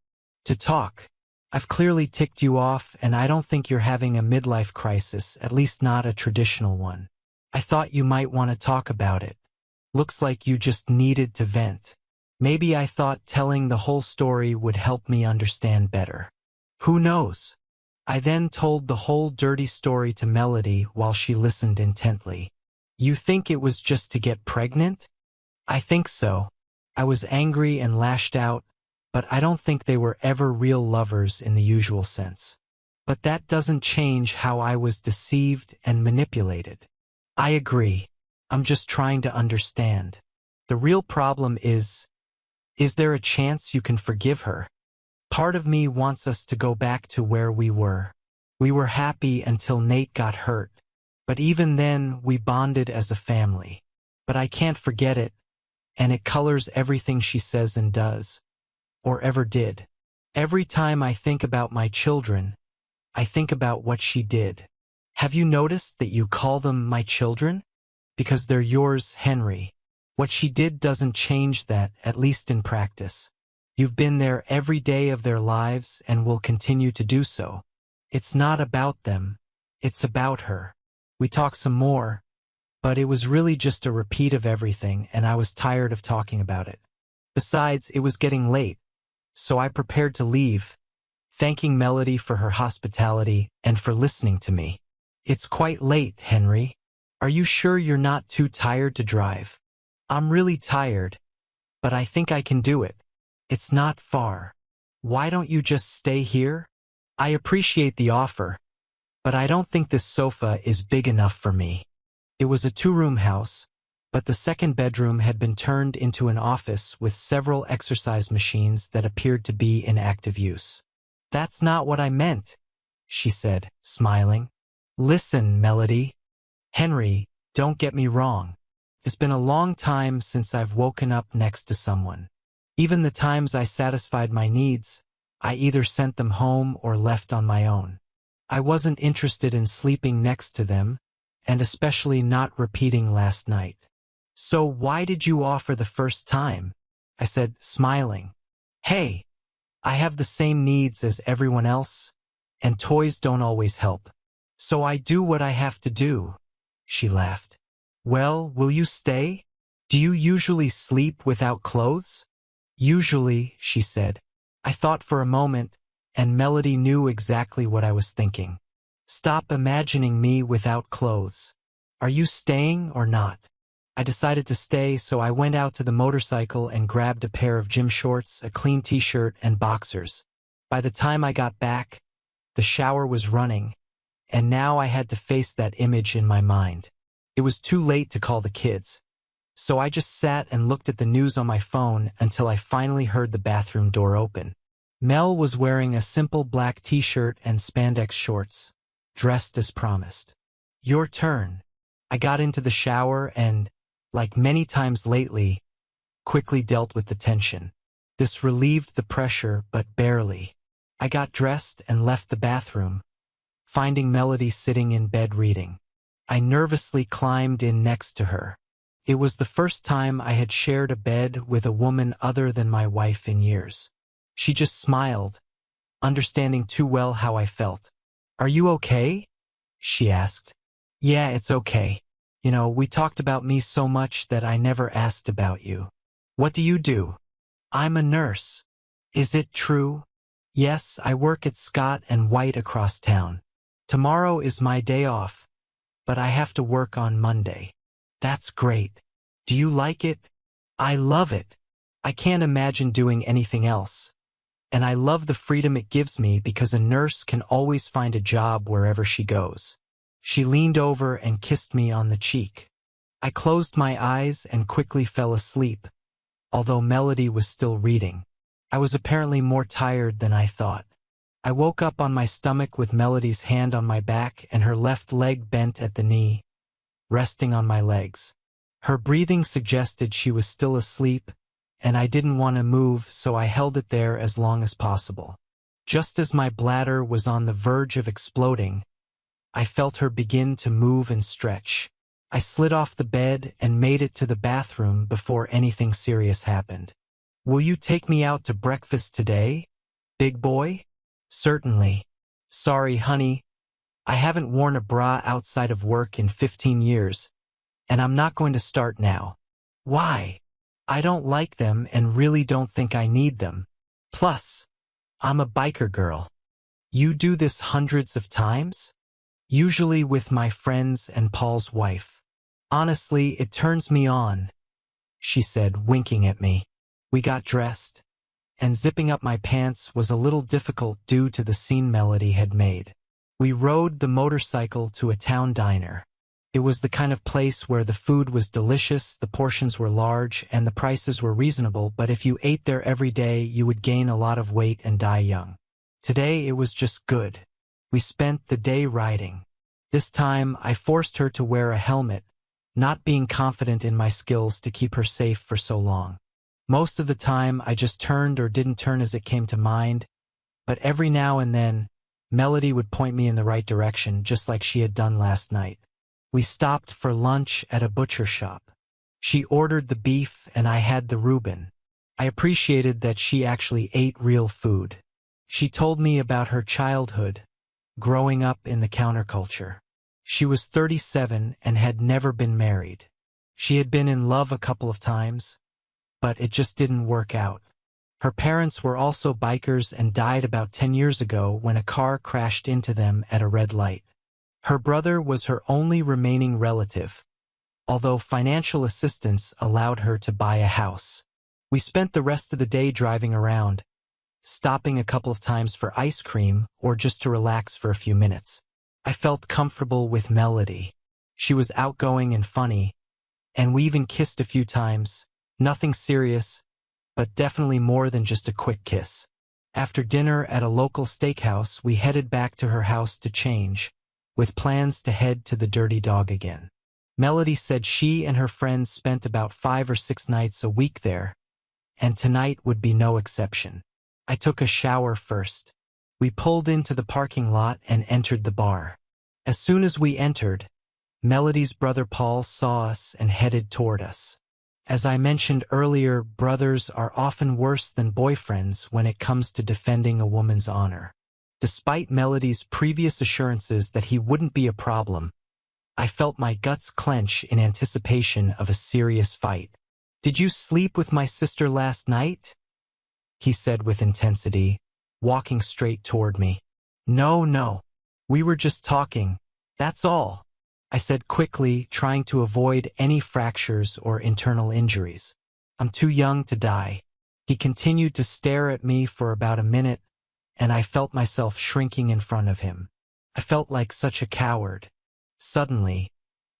To talk. I've clearly ticked you off, and I don't think you're having a midlife crisis, at least not a traditional one. I thought you might want to talk about it. Looks like you just needed to vent. Maybe I thought telling the whole story would help me understand better. Who knows? I then told the whole dirty story to Melody while she listened intently. You think it was just to get pregnant? I think so. I was angry and lashed out, but I don't think they were ever real lovers in the usual sense. But that doesn't change how I was deceived and manipulated. I agree. I'm just trying to understand. The real problem is there a chance you can forgive her? Part of me wants us to go back to where we were. We were happy until Nate got hurt, but even then we bonded as a family. But I can't forget it, and it colors everything she says and does, or ever did. Every time I think about my children, I think about what she did. Have you noticed that you call them my children? Because they're yours, Henry. What she did doesn't change that, at least in practice. You've been there every day of their lives and will continue to do so. It's not about them. It's about her. We talked some more, but it was really just a repeat of everything, and I was tired of talking about it. Besides, it was getting late, so I prepared to leave, thanking Melody for her hospitality and for listening to me. It's quite late, Henry. Are you sure you're not too tired to drive? I'm really tired, but I think I can do it. It's not far. Why don't you just stay here? I appreciate the offer, but I don't think this sofa is big enough for me. It was a two-room house, but the second bedroom had been turned into an office with several exercise machines that appeared to be in active use. That's not what I meant, she said, smiling. Listen, Melody. Henry, don't get me wrong. It's been a long time since I've woken up next to someone. Even the times I satisfied my needs, I either sent them home or left on my own. I wasn't interested in sleeping next to them, and especially not repeating last night. So why did you offer the first time? I said, smiling. Hey, I have the same needs as everyone else, and toys don't always help. So I do what I have to do, she laughed. Well, will you stay? Do you usually sleep without clothes? Usually, she said. I thought for a moment, and Melody knew exactly what I was thinking. Stop imagining me without clothes. Are you staying or not? I decided to stay, so I went out to the motorcycle and grabbed a pair of gym shorts, a clean t-shirt, and boxers. By the time I got back, the shower was running, and now I had to face that image in my mind. It was too late to call the kids. So I just sat and looked at the news on my phone until I finally heard the bathroom door open. Mel was wearing a simple black t-shirt and spandex shorts, dressed as promised. "Your turn." I got into the shower and, like many times lately, quickly dealt with the tension. This relieved the pressure, but barely. I got dressed and left the bathroom, finding Melody sitting in bed reading. I nervously climbed in next to her. It was the first time I had shared a bed with a woman other than my wife in years. She just smiled, understanding too well how I felt. "Are you okay?" she asked. "Yeah, it's okay. We talked about me so much that I never asked about you." "What do you do?" "I'm a nurse." "Is it true?" "Yes, I work at Scott and White across town. Tomorrow is my day off, but I have to work on Monday." "That's great. Do you like it?" "I love it. I can't imagine doing anything else. And I love the freedom it gives me because a nurse can always find a job wherever she goes." She leaned over and kissed me on the cheek. I closed my eyes and quickly fell asleep, although Melody was still reading. I was apparently more tired than I thought. I woke up on my stomach with Melody's hand on my back and her left leg bent at the knee, resting on my legs. Her breathing suggested she was still asleep, and I didn't want to move, so I held it there as long as possible. Just as my bladder was on the verge of exploding, I felt her begin to move and stretch. I slid off the bed and made it to the bathroom before anything serious happened. "Will you take me out to breakfast today, big boy?" "Certainly." "Sorry, honey. I haven't worn a bra outside of work in 15 years, and I'm not going to start now." "Why?" "I don't like them and really don't think I need them. Plus, I'm a biker girl." "You do this hundreds of times?" "Usually with my friends and Paul's wife. Honestly, it turns me on," she said, winking at me. We got dressed, and zipping up my pants was a little difficult due to the scene Melody had made. We rode the motorcycle to a town diner. It was the kind of place where the food was delicious, the portions were large, and the prices were reasonable, but if you ate there every day, you would gain a lot of weight and die young. Today it was just good. We spent the day riding. This time I forced her to wear a helmet, not being confident in my skills to keep her safe for so long. Most of the time I just turned or didn't turn as it came to mind, but every now and then, Melody would point me in the right direction, just like she had done last night. We stopped for lunch at a butcher shop. She ordered the beef and I had the Reuben. I appreciated that she actually ate real food. She told me about her childhood, growing up in the counterculture. She was 37 and had never been married. She had been in love a couple of times, but it just didn't work out. Her parents were also bikers and died about 10 years ago when a car crashed into them at a red light. Her brother was her only remaining relative, although financial assistance allowed her to buy a house. We spent the rest of the day driving around, stopping a couple of times for ice cream or just to relax for a few minutes. I felt comfortable with Melody. She was outgoing and funny, and we even kissed a few times. Nothing serious, but definitely more than just a quick kiss. After dinner at a local steakhouse, we headed back to her house to change, with plans to head to the Dirty Dog again. Melody said she and her friends spent about 5 or 6 nights a week there, and tonight would be no exception. I took a shower first. We pulled into the parking lot and entered the bar. As soon as we entered, Melody's brother Paul saw us and headed toward us. As I mentioned earlier, brothers are often worse than boyfriends when it comes to defending a woman's honor. Despite Melody's previous assurances that he wouldn't be a problem, I felt my guts clench in anticipation of a serious fight. "Did you sleep with my sister last night?" he said with intensity, walking straight toward me. No. We were just talking. That's all," I said quickly, trying to avoid any fractures or internal injuries. "I'm too young to die." He continued to stare at me for about a minute, and I felt myself shrinking in front of him. I felt like such a coward. Suddenly,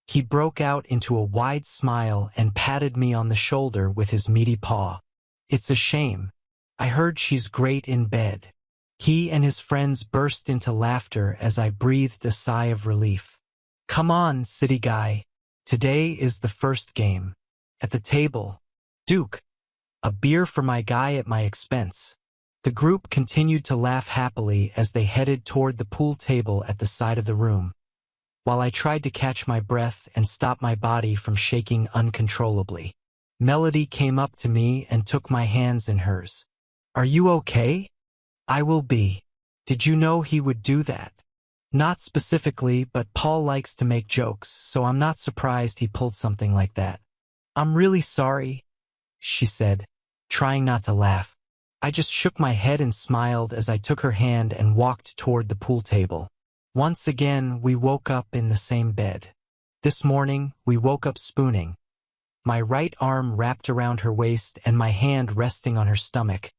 He broke out into a wide smile and patted me on the shoulder with his meaty paw. It's a shame. I heard she's great in bed. He and his friends burst into laughter as I breathed a sigh of relief. Come on, city guy. Today is the first game. At the table. Duke. A beer for my guy at my expense. The group continued to laugh happily as they headed toward the pool table at the side of the room, while I tried to catch my breath and stop my body from shaking uncontrollably. Melody came up to me and took my hands in hers. Are you okay? I will be. Did you know he would do that? Not specifically, but Paul likes to make jokes, so I'm not surprised he pulled something like that. I'm really sorry, she said, trying not to laugh. I just shook my head and smiled as I took her hand and walked toward the pool table. Once again, we woke up in the same bed. This morning, we woke up spooning. My right arm wrapped around her waist and my hand resting on her stomach,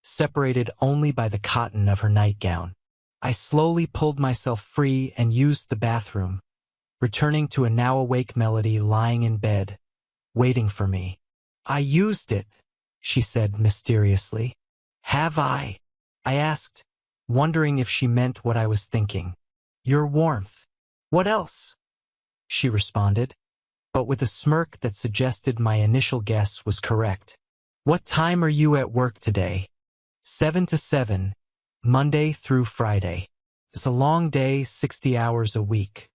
separated only by the cotton of her nightgown. I slowly pulled myself free and used the bathroom, returning to a now-awake Melody lying in bed, waiting for me. I used it, she said mysteriously. Have I? I asked, wondering if she meant what I was thinking. Your warmth. What else? She responded, but with a smirk that suggested my initial guess was correct. What time are you at work today? 7 to 7, Monday through Friday. It's a long day, 60 hours a week.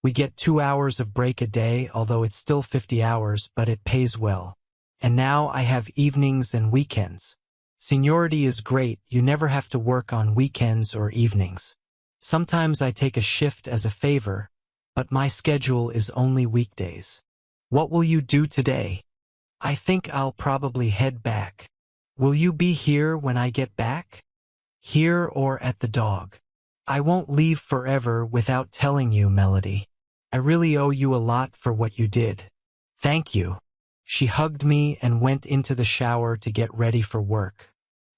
We get 2 hours of break a day, although it's still 50 hours, but it pays well. And now I have evenings and weekends. Seniority is great, you never have to work on weekends or evenings. Sometimes I take a shift as a favor, but my schedule is only weekdays. What will you do today? I think I'll probably head back. Will you be here when I get back? Here or at the dog? I won't leave forever without telling you, Melody. I really owe you a lot for what you did. Thank you. She hugged me and went into the shower to get ready for work.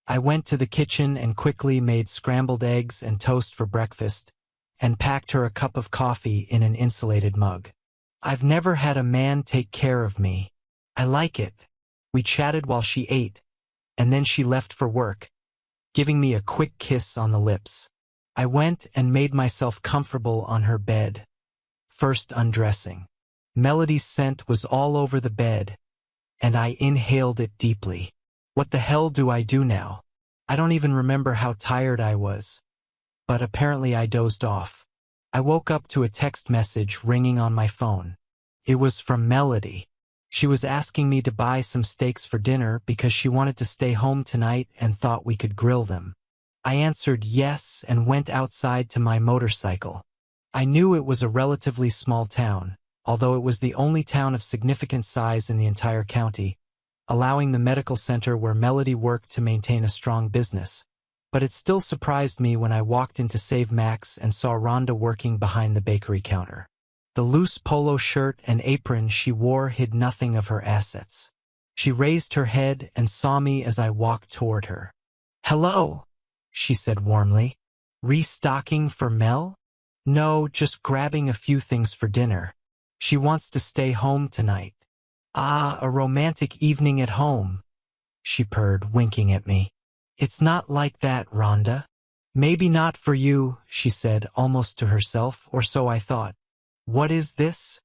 I went to the kitchen and quickly made scrambled eggs and toast for breakfast and packed her a cup of coffee in an insulated mug. I've never had a man take care of me. I like it. We chatted while she ate, and then she left for work, giving me a quick kiss on the lips. I went and made myself comfortable on her bed, first undressing. Melody's scent was all over the bed, and I inhaled it deeply. What the hell do I do now? I don't even remember how tired I was, but apparently I dozed off. I woke up to a text message ringing on my phone. It was from Melody. She was asking me to buy some steaks for dinner because she wanted to stay home tonight and thought we could grill them. I answered yes and went outside to my motorcycle. I knew it was a relatively small town, although it was the only town of significant size in the entire county, allowing the medical center where Melody worked to maintain a strong business. But it still surprised me when I walked into Save Max and saw Rhonda working behind the bakery counter. The loose polo shirt and apron she wore hid nothing of her assets. She raised her head and saw me as I walked toward her. "Hello," she said warmly. "Restocking for Mel?" "No, just grabbing a few things for dinner. She wants to stay home tonight." "Ah, a romantic evening at home," she purred, winking at me. "It's not like that, Rhonda." "Maybe not for you," she said, almost to herself, or so I thought. "What is this?"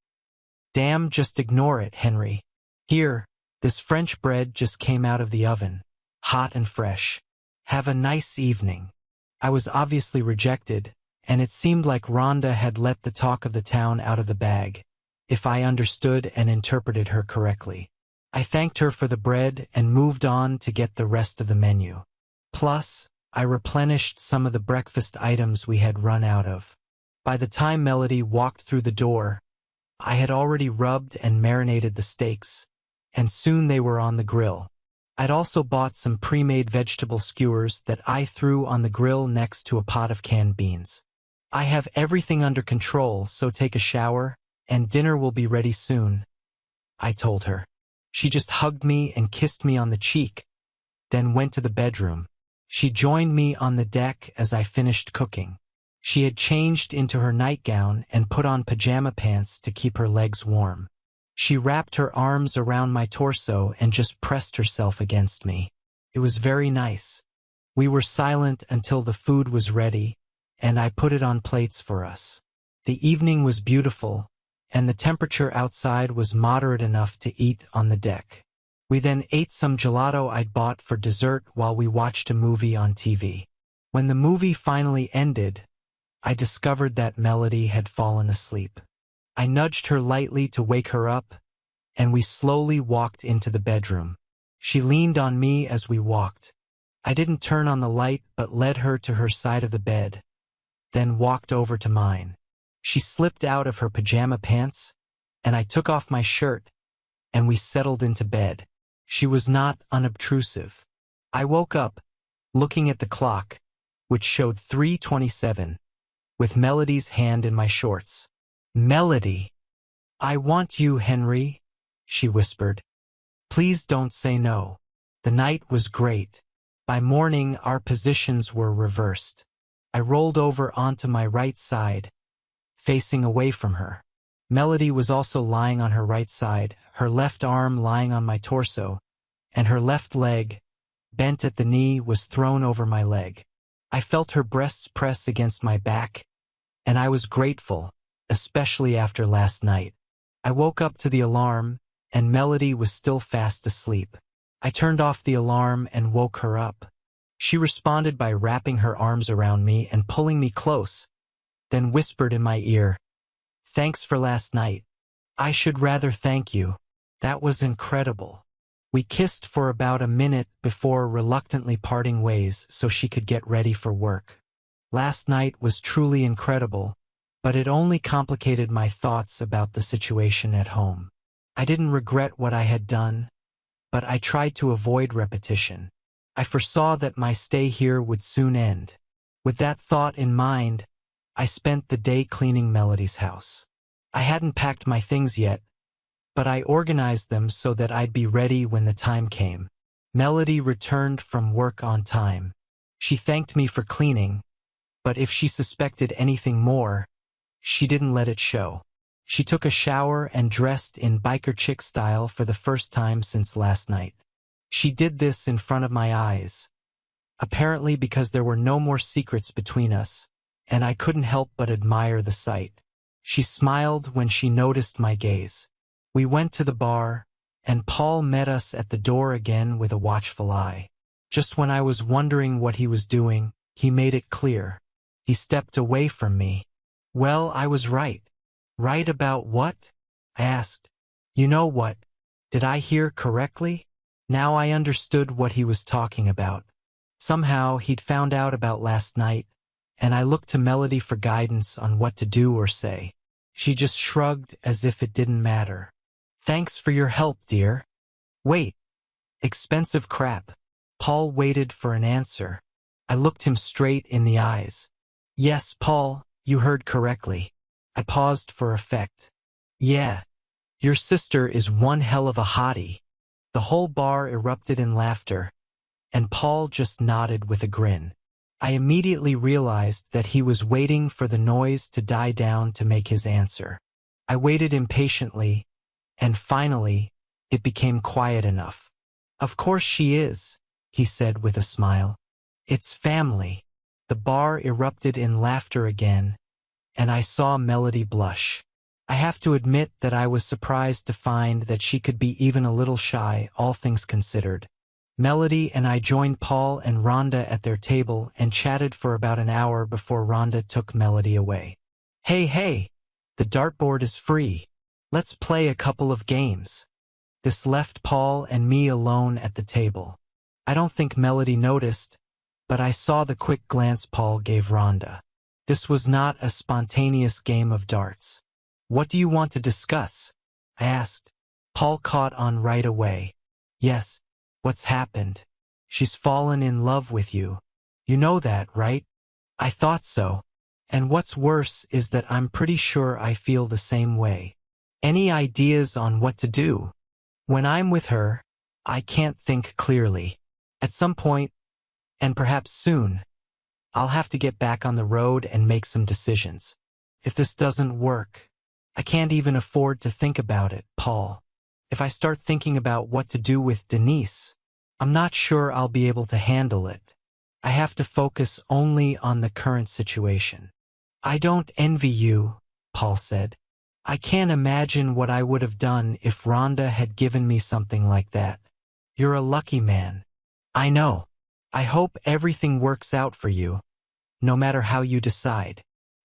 "Damn, just ignore it, Henry. Here, this French bread just came out of the oven, hot and fresh. Have a nice evening." I was obviously rejected, and it seemed like Rhonda had let the talk of the town out of the bag, if I understood and interpreted her correctly. I thanked her for the bread and moved on to get the rest of the menu. Plus, I replenished some of the breakfast items we had run out of. By the time Melody walked through the door, I had already rubbed and marinated the steaks, and soon they were on the grill. I'd also bought some pre-made vegetable skewers that I threw on the grill next to a pot of canned beans. "I have everything under control, so take a shower, and dinner will be ready soon," I told her. She just hugged me and kissed me on the cheek, then went to the bedroom. She joined me on the deck as I finished cooking. She had changed into her nightgown and put on pajama pants to keep her legs warm. She wrapped her arms around my torso and just pressed herself against me. It was very nice. We were silent until the food was ready, and I put it on plates for us. The evening was beautiful, and the temperature outside was moderate enough to eat on the deck. We then ate some gelato I'd bought for dessert while we watched a movie on TV. When the movie finally ended, I discovered that Melody had fallen asleep. I nudged her lightly to wake her up, and we slowly walked into the bedroom. She leaned on me as we walked. I didn't turn on the light but led her to her side of the bed, then walked over to mine. She slipped out of her pajama pants, and I took off my shirt, and we settled into bed. She was not unobtrusive. I woke up, looking at the clock, which showed 3:27. With Melody's hand in my shorts. "Melody, I want you, Henry," she whispered. "Please don't say no." The night was great. By morning, our positions were reversed. I rolled over onto my right side, facing away from her. Melody was also lying on her right side, her left arm lying on my torso, and her left leg, bent at the knee, was thrown over my leg. I felt her breasts press against my back, and I was grateful, especially after last night. I woke up to the alarm, and Melody was still fast asleep. I turned off the alarm and woke her up. She responded by wrapping her arms around me and pulling me close, then whispered in my ear, "Thanks for last night. I should rather thank you. That was incredible." We kissed for about a minute before reluctantly parting ways so she could get ready for work. Last night was truly incredible, but it only complicated my thoughts about the situation at home. I didn't regret what I had done, but I tried to avoid repetition. I foresaw that my stay here would soon end. With that thought in mind, I spent the day cleaning Melody's house. I hadn't packed my things yet, but I organized them so that I'd be ready when the time came. Melody returned from work on time. She thanked me for cleaning, but if she suspected anything more, she didn't let it show. She took a shower and dressed in biker chick style for the first time since last night. She did this in front of my eyes, apparently because there were no more secrets between us, and I couldn't help but admire the sight. She smiled when she noticed my gaze. We went to the bar, and Paul met us at the door again with a watchful eye. Just when I was wondering what he was doing, he made it clear. He stepped away from me. "Well, I was right." "Right about what?" I asked. "You know what? Did I hear correctly?" Now I understood what he was talking about. Somehow he'd found out about last night, and I looked to Melody for guidance on what to do or say. She just shrugged as if it didn't matter. "Thanks for your help, dear." "Wait. Expensive crap." Paul waited for an answer. I looked him straight in the eyes. "Yes, Paul, you heard correctly." I paused for effect. "Yeah. Your sister is one hell of a hottie." The whole bar erupted in laughter, and Paul just nodded with a grin. I immediately realized that he was waiting for the noise to die down to make his answer. I waited impatiently, and finally, it became quiet enough. "Of course she is," he said with a smile. "It's family." The bar erupted in laughter again, and I saw Melody blush. I have to admit that I was surprised to find that she could be even a little shy, all things considered. Melody and I joined Paul and Rhonda at their table and chatted for about an hour before Rhonda took Melody away. Hey, the dartboard is free. Let's play a couple of games." This left Paul and me alone at the table. I don't think Melody noticed, but I saw the quick glance Paul gave Rhonda. This was not a spontaneous game of darts. "What do you want to discuss?" I asked. Paul caught on right away. "Yes, what's happened? She's fallen in love with you. You know that, right?" "I thought so. And what's worse is that I'm pretty sure I feel the same way." "Any ideas on what to do?" "When I'm with her, I can't think clearly. At some point, and perhaps soon, I'll have to get back on the road and make some decisions. If this doesn't work, I can't even afford to think about it, Paul. If I start thinking about what to do with Denise, I'm not sure I'll be able to handle it. I have to focus only on the current situation. I don't envy you, Paul said. I can't imagine what I would have done if Rhonda had given me something like that. You're a lucky man. I know. I hope everything works out for you, no matter how you decide.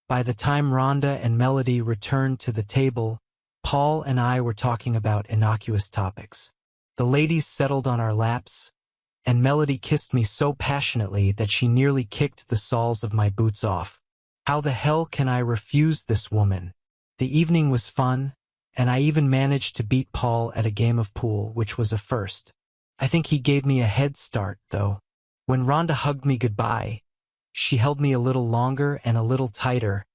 By the time Rhonda and Melody returned to the table, Paul and I were talking about innocuous topics. The ladies settled on our laps, and Melody kissed me so passionately that she nearly kicked the soles of my boots off. How the hell can I refuse this woman? The evening was fun, and I even managed to beat Paul at a game of pool, which was a first. I think he gave me a head start, though. When Rhonda hugged me goodbye, she held me a little longer and a little tighter,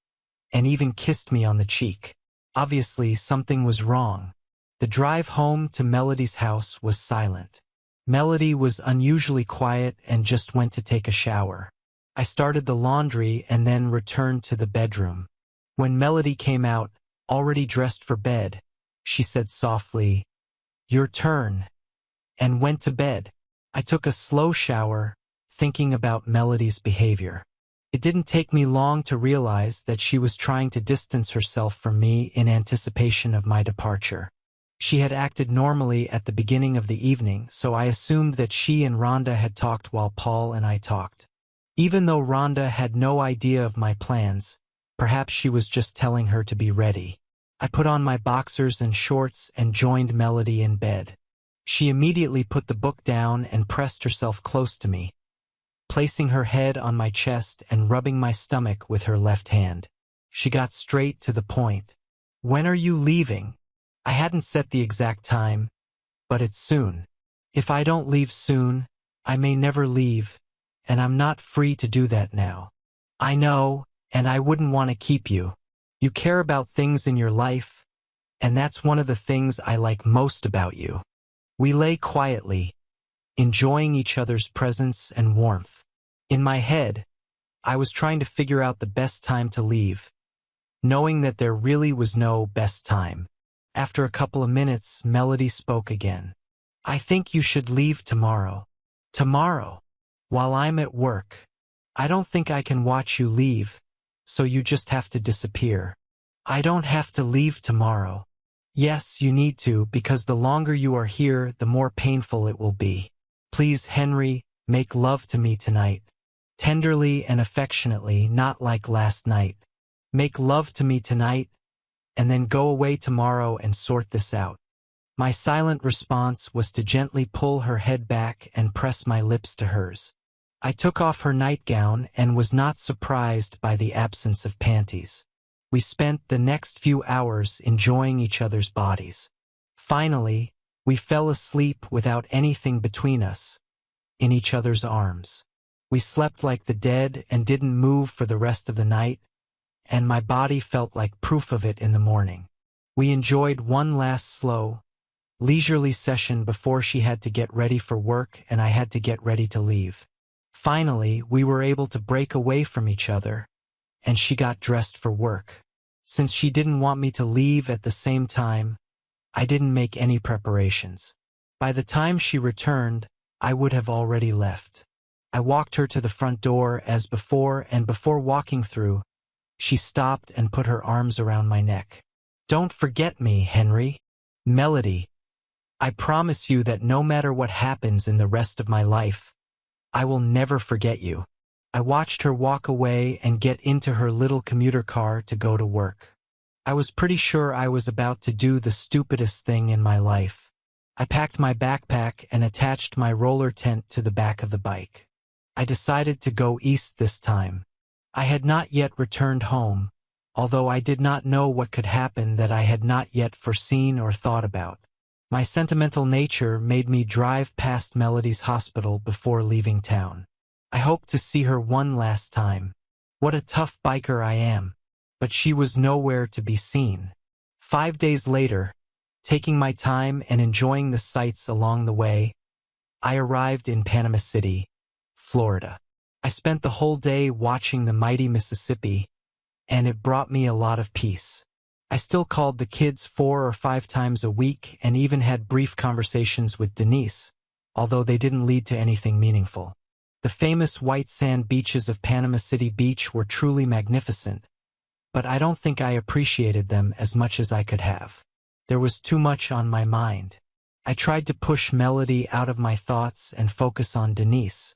and even kissed me on the cheek. Obviously, something was wrong. The drive home to Melody's house was silent. Melody was unusually quiet and just went to take a shower. I started the laundry and then returned to the bedroom. When Melody came out, already dressed for bed, she said softly, "Your turn," and went to bed. I took a slow shower, thinking about Melody's behavior. It didn't take me long to realize that she was trying to distance herself from me in anticipation of my departure. She had acted normally at the beginning of the evening, so I assumed that she and Rhonda had talked while Paul and I talked. Even though Rhonda had no idea of my plans, perhaps she was just telling her to be ready. I put on my boxers and shorts and joined Melody in bed. She immediately put the book down and pressed herself close to me, placing her head on my chest and rubbing my stomach with her left hand. She got straight to the point. "When are you leaving?" I hadn't set the exact time, but it's soon. If I don't leave soon, I may never leave, and I'm not free to do that now. I know, and I wouldn't want to keep you. You care about things in your life, and that's one of the things I like most about you. We lay quietly, enjoying each other's presence and warmth. In my head, I was trying to figure out the best time to leave, knowing that there really was no best time. After a couple of minutes, Melody spoke again. "I think you should leave tomorrow." "Tomorrow? While I'm at work? I don't think I can watch you leave, so you just have to disappear." "I don't have to leave tomorrow." "Yes, you need to, because the longer you are here, the more painful it will be. Please, Henry, make love to me tonight. Tenderly and affectionately, not like last night. Make love to me tonight, and then go away tomorrow and sort this out." My silent response was to gently pull her head back and press my lips to hers. I took off her nightgown and was not surprised by the absence of panties. We spent the next few hours enjoying each other's bodies. Finally, we fell asleep without anything between us, in each other's arms. We slept like the dead and didn't move for the rest of the night, and my body felt like proof of it in the morning. We enjoyed one last slow, leisurely session before she had to get ready for work and I had to get ready to leave. Finally, we were able to break away from each other, and she got dressed for work. Since she didn't want me to leave at the same time, I didn't make any preparations. By the time she returned, I would have already left. I walked her to the front door as before, and before walking through, she stopped and put her arms around my neck. "Don't forget me, Henry." "Melody, I promise you that no matter what happens in the rest of my life, I will never forget you." I watched her walk away and get into her little commuter car to go to work. I was pretty sure I was about to do the stupidest thing in my life. I packed my backpack and attached my roller tent to the back of the bike. I decided to go east this time. I had not yet returned home, although I did not know what could happen that I had not yet foreseen or thought about. My sentimental nature made me drive past Melody's hospital before leaving town. I hoped to see her one last time. What a tough biker I am. But she was nowhere to be seen. 5 days later, taking my time and enjoying the sights along the way, I arrived in Panama City, Florida. I spent the whole day watching the mighty Mississippi, and it brought me a lot of peace. I still called the kids 4 or 5 times a week and even had brief conversations with Denise, although they didn't lead to anything meaningful. The famous white sand beaches of Panama City Beach were truly magnificent, but I don't think I appreciated them as much as I could have. There was too much on my mind. I tried to push Melody out of my thoughts and focus on Denise.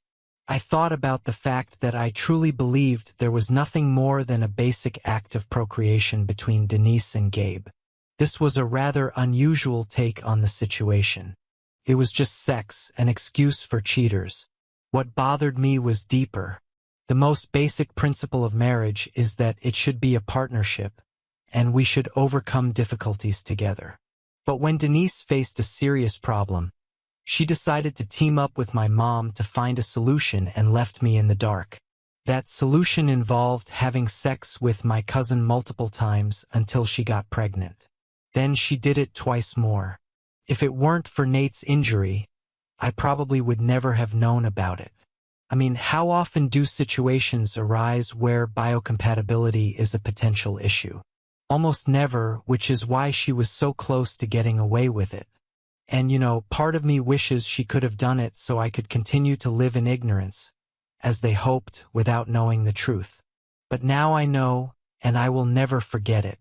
I thought about the fact that I truly believed there was nothing more than a basic act of procreation between Denise and Gabe. This was a rather unusual take on the situation. It was just sex, an excuse for cheaters. What bothered me was deeper. The most basic principle of marriage is that it should be a partnership, and we should overcome difficulties together. But when Denise faced a serious problem, she decided to team up with my mom to find a solution and left me in the dark. That solution involved having sex with my cousin multiple times until she got pregnant. Then she did it twice more. If it weren't for Nate's injury, I probably would never have known about it. I mean, how often do situations arise where biocompatibility is a potential issue? Almost never, which is why she was so close to getting away with it. And part of me wishes she could have done it so I could continue to live in ignorance, as they hoped, without knowing the truth. But now I know, and I will never forget it.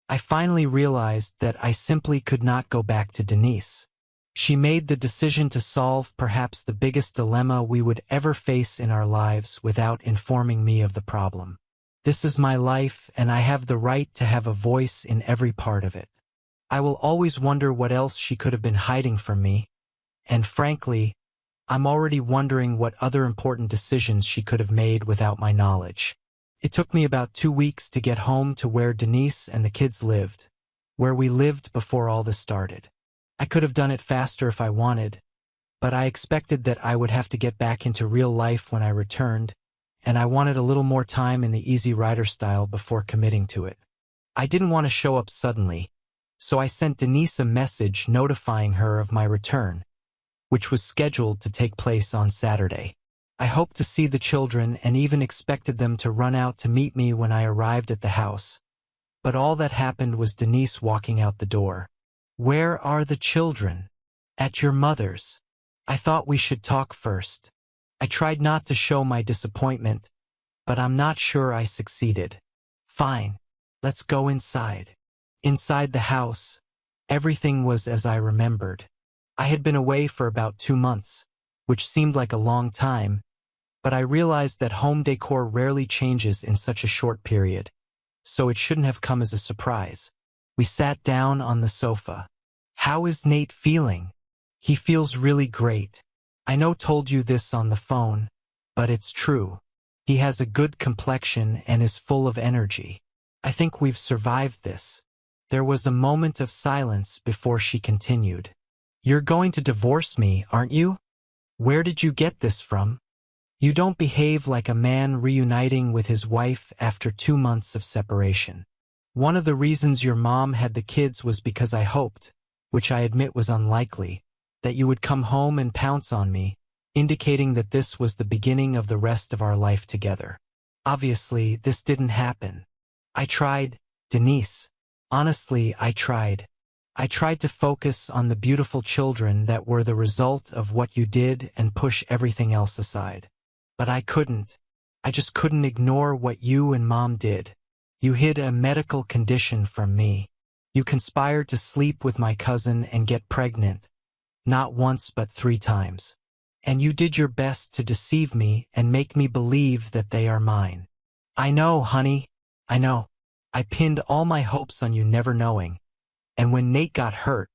I finally realized that I simply could not go back to Denise. She made the decision to solve perhaps the biggest dilemma we would ever face in our lives without informing me of the problem. This is my life, and I have the right to have a voice in every part of it. I will always wonder what else she could have been hiding from me, and frankly, I'm already wondering what other important decisions she could have made without my knowledge. It took me about 2 weeks to get home to where Denise and the kids lived, where we lived before all this started. I could have done it faster if I wanted, but I expected that I would have to get back into real life when I returned, and I wanted a little more time in the Easy Rider style before committing to it. I didn't want to show up suddenly, so I sent Denise a message notifying her of my return, which was scheduled to take place on Saturday. I hoped to see the children and even expected them to run out to meet me when I arrived at the house. But all that happened was Denise walking out the door. "Where are the children?" "At your mother's." "I thought we should talk first." I tried not to show my disappointment, but I'm not sure I succeeded. "Fine, let's go inside." Inside the house, everything was as I remembered. I had been away for about 2 months, which seemed like a long time, but I realized that home decor rarely changes in such a short period, so it shouldn't have come as a surprise. We sat down on the sofa. "How is Nate feeling?" "He feels really great. I know told you this on the phone, but it's true. He has a good complexion and is full of energy. I think we've survived this." There was a moment of silence before she continued. "You're going to divorce me, aren't you? Where did you get this from? You don't behave like a man reuniting with his wife after 2 months of separation. One of the reasons your mom had the kids was because I hoped, which I admit was unlikely, that you would come home and pounce on me, indicating that this was the beginning of the rest of our life together. Obviously, this didn't happen. I tried, Denise. Honestly, I tried. I tried to focus on the beautiful children that were the result of what you did and push everything else aside. But I couldn't. I just couldn't ignore what you and Mom did. You hid a medical condition from me. You conspired to sleep with my cousin and get pregnant. Not once but 3 times. And you did your best to deceive me and make me believe that they are mine. I know, honey. I know. I pinned all my hopes on you never knowing. And when Nate got hurt,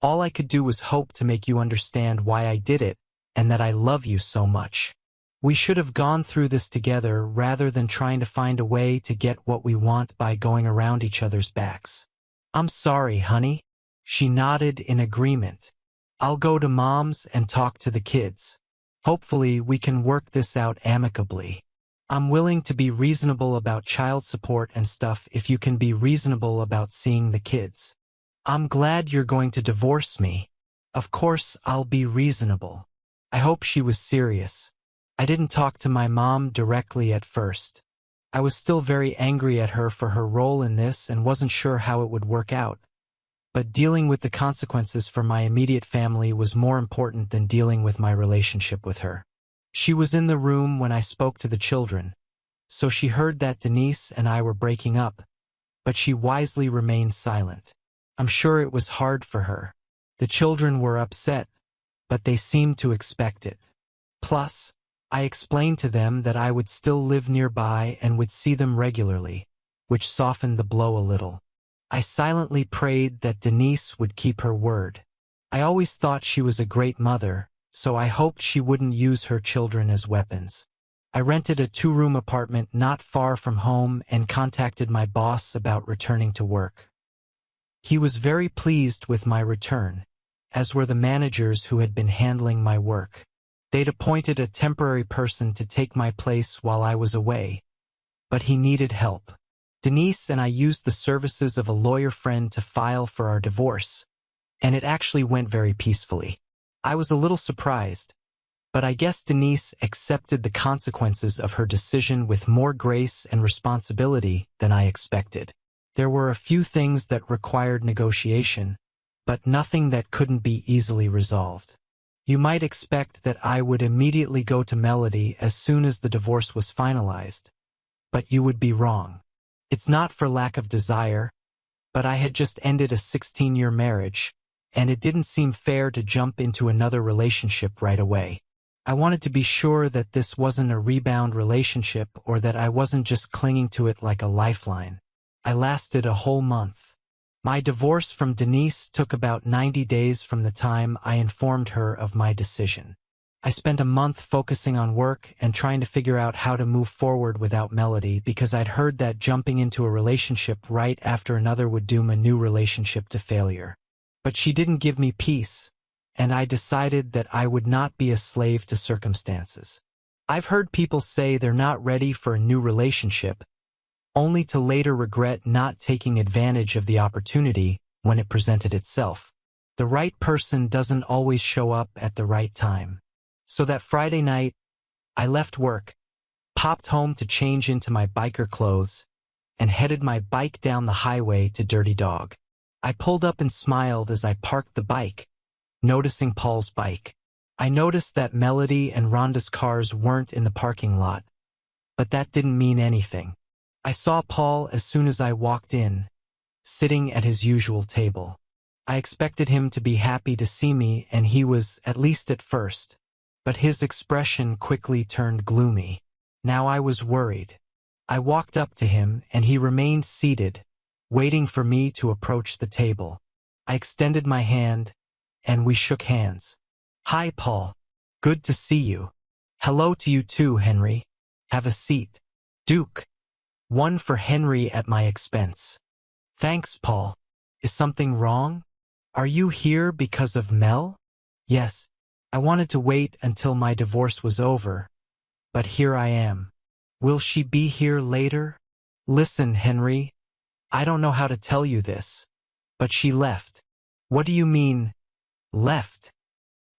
all I could do was hope to make you understand why I did it and that I love you so much. We should have gone through this together rather than trying to find a way to get what we want by going around each other's backs. I'm sorry, honey. She nodded in agreement. I'll go to Mom's and talk to the kids. Hopefully we can work this out amicably. I'm willing to be reasonable about child support and stuff if you can be reasonable about seeing the kids. I'm glad you're going to divorce me. Of course I'll be reasonable. I hope she was serious. I didn't talk to my mom directly at first. I was still very angry at her for her role in this and wasn't sure how it would work out. But dealing with the consequences for my immediate family was more important than dealing with my relationship with her. She was in the room when I spoke to the children, so she heard that Denise and I were breaking up, but she wisely remained silent. I'm sure it was hard for her. The children were upset, but they seemed to expect it. Plus, I explained to them that I would still live nearby and would see them regularly, which softened the blow a little. I silently prayed that Denise would keep her word. I always thought she was a great mother, so I hoped she wouldn't use her children as weapons. I rented a 2-room apartment not far from home and contacted my boss about returning to work. He was very pleased with my return, as were the managers who had been handling my work. They'd appointed a temporary person to take my place while I was away, but he needed help. Denise and I used the services of a lawyer friend to file for our divorce, and it actually went very peacefully. I was a little surprised, but I guess Denise accepted the consequences of her decision with more grace and responsibility than I expected. There were a few things that required negotiation, but nothing that couldn't be easily resolved. You might expect that I would immediately go to Melody as soon as the divorce was finalized, but you would be wrong. It's not for lack of desire, but I had just ended a 16-year marriage, and it didn't seem fair to jump into another relationship right away. I wanted to be sure that this wasn't a rebound relationship or that I wasn't just clinging to it like a lifeline. I lasted a whole month. My divorce from Denise took about 90 days from the time I informed her of my decision. I spent a month focusing on work and trying to figure out how to move forward without Melody because I'd heard that jumping into a relationship right after another would doom a new relationship to failure. But she didn't give me peace, and I decided that I would not be a slave to circumstances. I've heard people say they're not ready for a new relationship, only to later regret not taking advantage of the opportunity when it presented itself. The right person doesn't always show up at the right time. So that Friday night, I left work, popped home to change into my biker clothes, and headed my bike down the highway to Dirty Dog. I pulled up and smiled as I parked the bike, noticing Paul's bike. I noticed that Melody and Rhonda's cars weren't in the parking lot, but that didn't mean anything. I saw Paul as soon as I walked in, sitting at his usual table. I expected him to be happy to see me, and he was, at least at first. But his expression quickly turned gloomy. Now I was worried. I walked up to him, and he remained seated, waiting for me to approach the table. I extended my hand, and we shook hands. "Hi, Paul. Good to see you." "Hello to you too, Henry. Have a seat." "Duke." "One for Henry at my expense." "Thanks, Paul. Is something wrong? Are you here because of Mel?" "Yes. I wanted to wait until my divorce was over, but here I am." "Will she be here later?" "Listen, Henry, I don't know how to tell you this, but she left." "What do you mean, left?"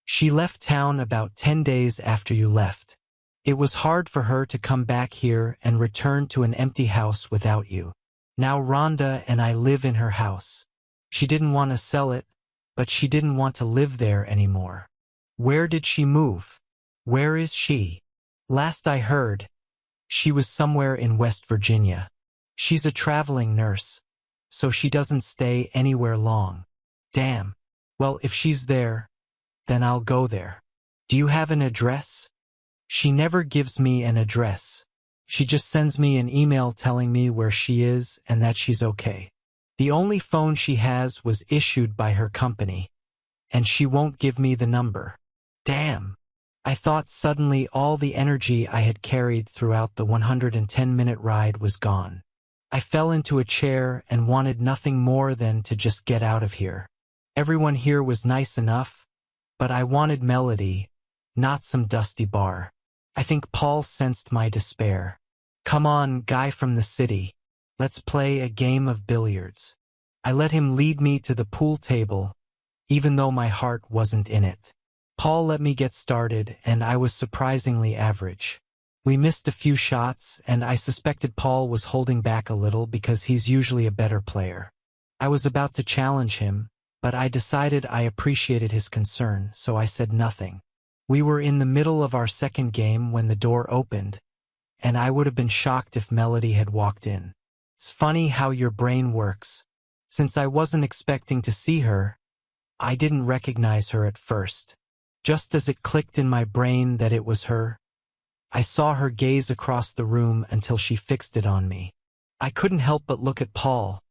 "She left town about 10 days after you left. It was hard for her to come back here and return to an empty house without you. Now Rhonda and I live in her house. She didn't want to sell it, but she didn't want to live there anymore." "Where did she move? Where is she?" "Last I heard, she was somewhere in West Virginia. She's a traveling nurse, so she doesn't stay anywhere long." "Damn. Well, if she's there, then I'll go there." "Do you have an address?" "She never gives me an address. She just sends me an email telling me where she is and that she's okay. The only phone she has was issued by her company, and she won't give me the number." Damn. I thought suddenly all the energy I had carried throughout the 110-minute ride was gone. I fell into a chair and wanted nothing more than to just get out of here. Everyone here was nice enough, but I wanted Melody, not some dusty bar. I think Paul sensed my despair. "Come on, guy from the city. Let's play a game of billiards." I let him lead me to the pool table, even though my heart wasn't in it. Paul let me get started, and I was surprisingly average. We missed a few shots, and I suspected Paul was holding back a little because he's usually a better player. I was about to challenge him, but I decided I appreciated his concern, so I said nothing. We were in the middle of our second game when the door opened, and I would have been shocked if Melody had walked in. It's funny how your brain works. Since I wasn't expecting to see her, I didn't recognize her at first. Just as it clicked in my brain that it was her, I saw her gaze across the room until she fixed it on me. I couldn't help but look at Paul,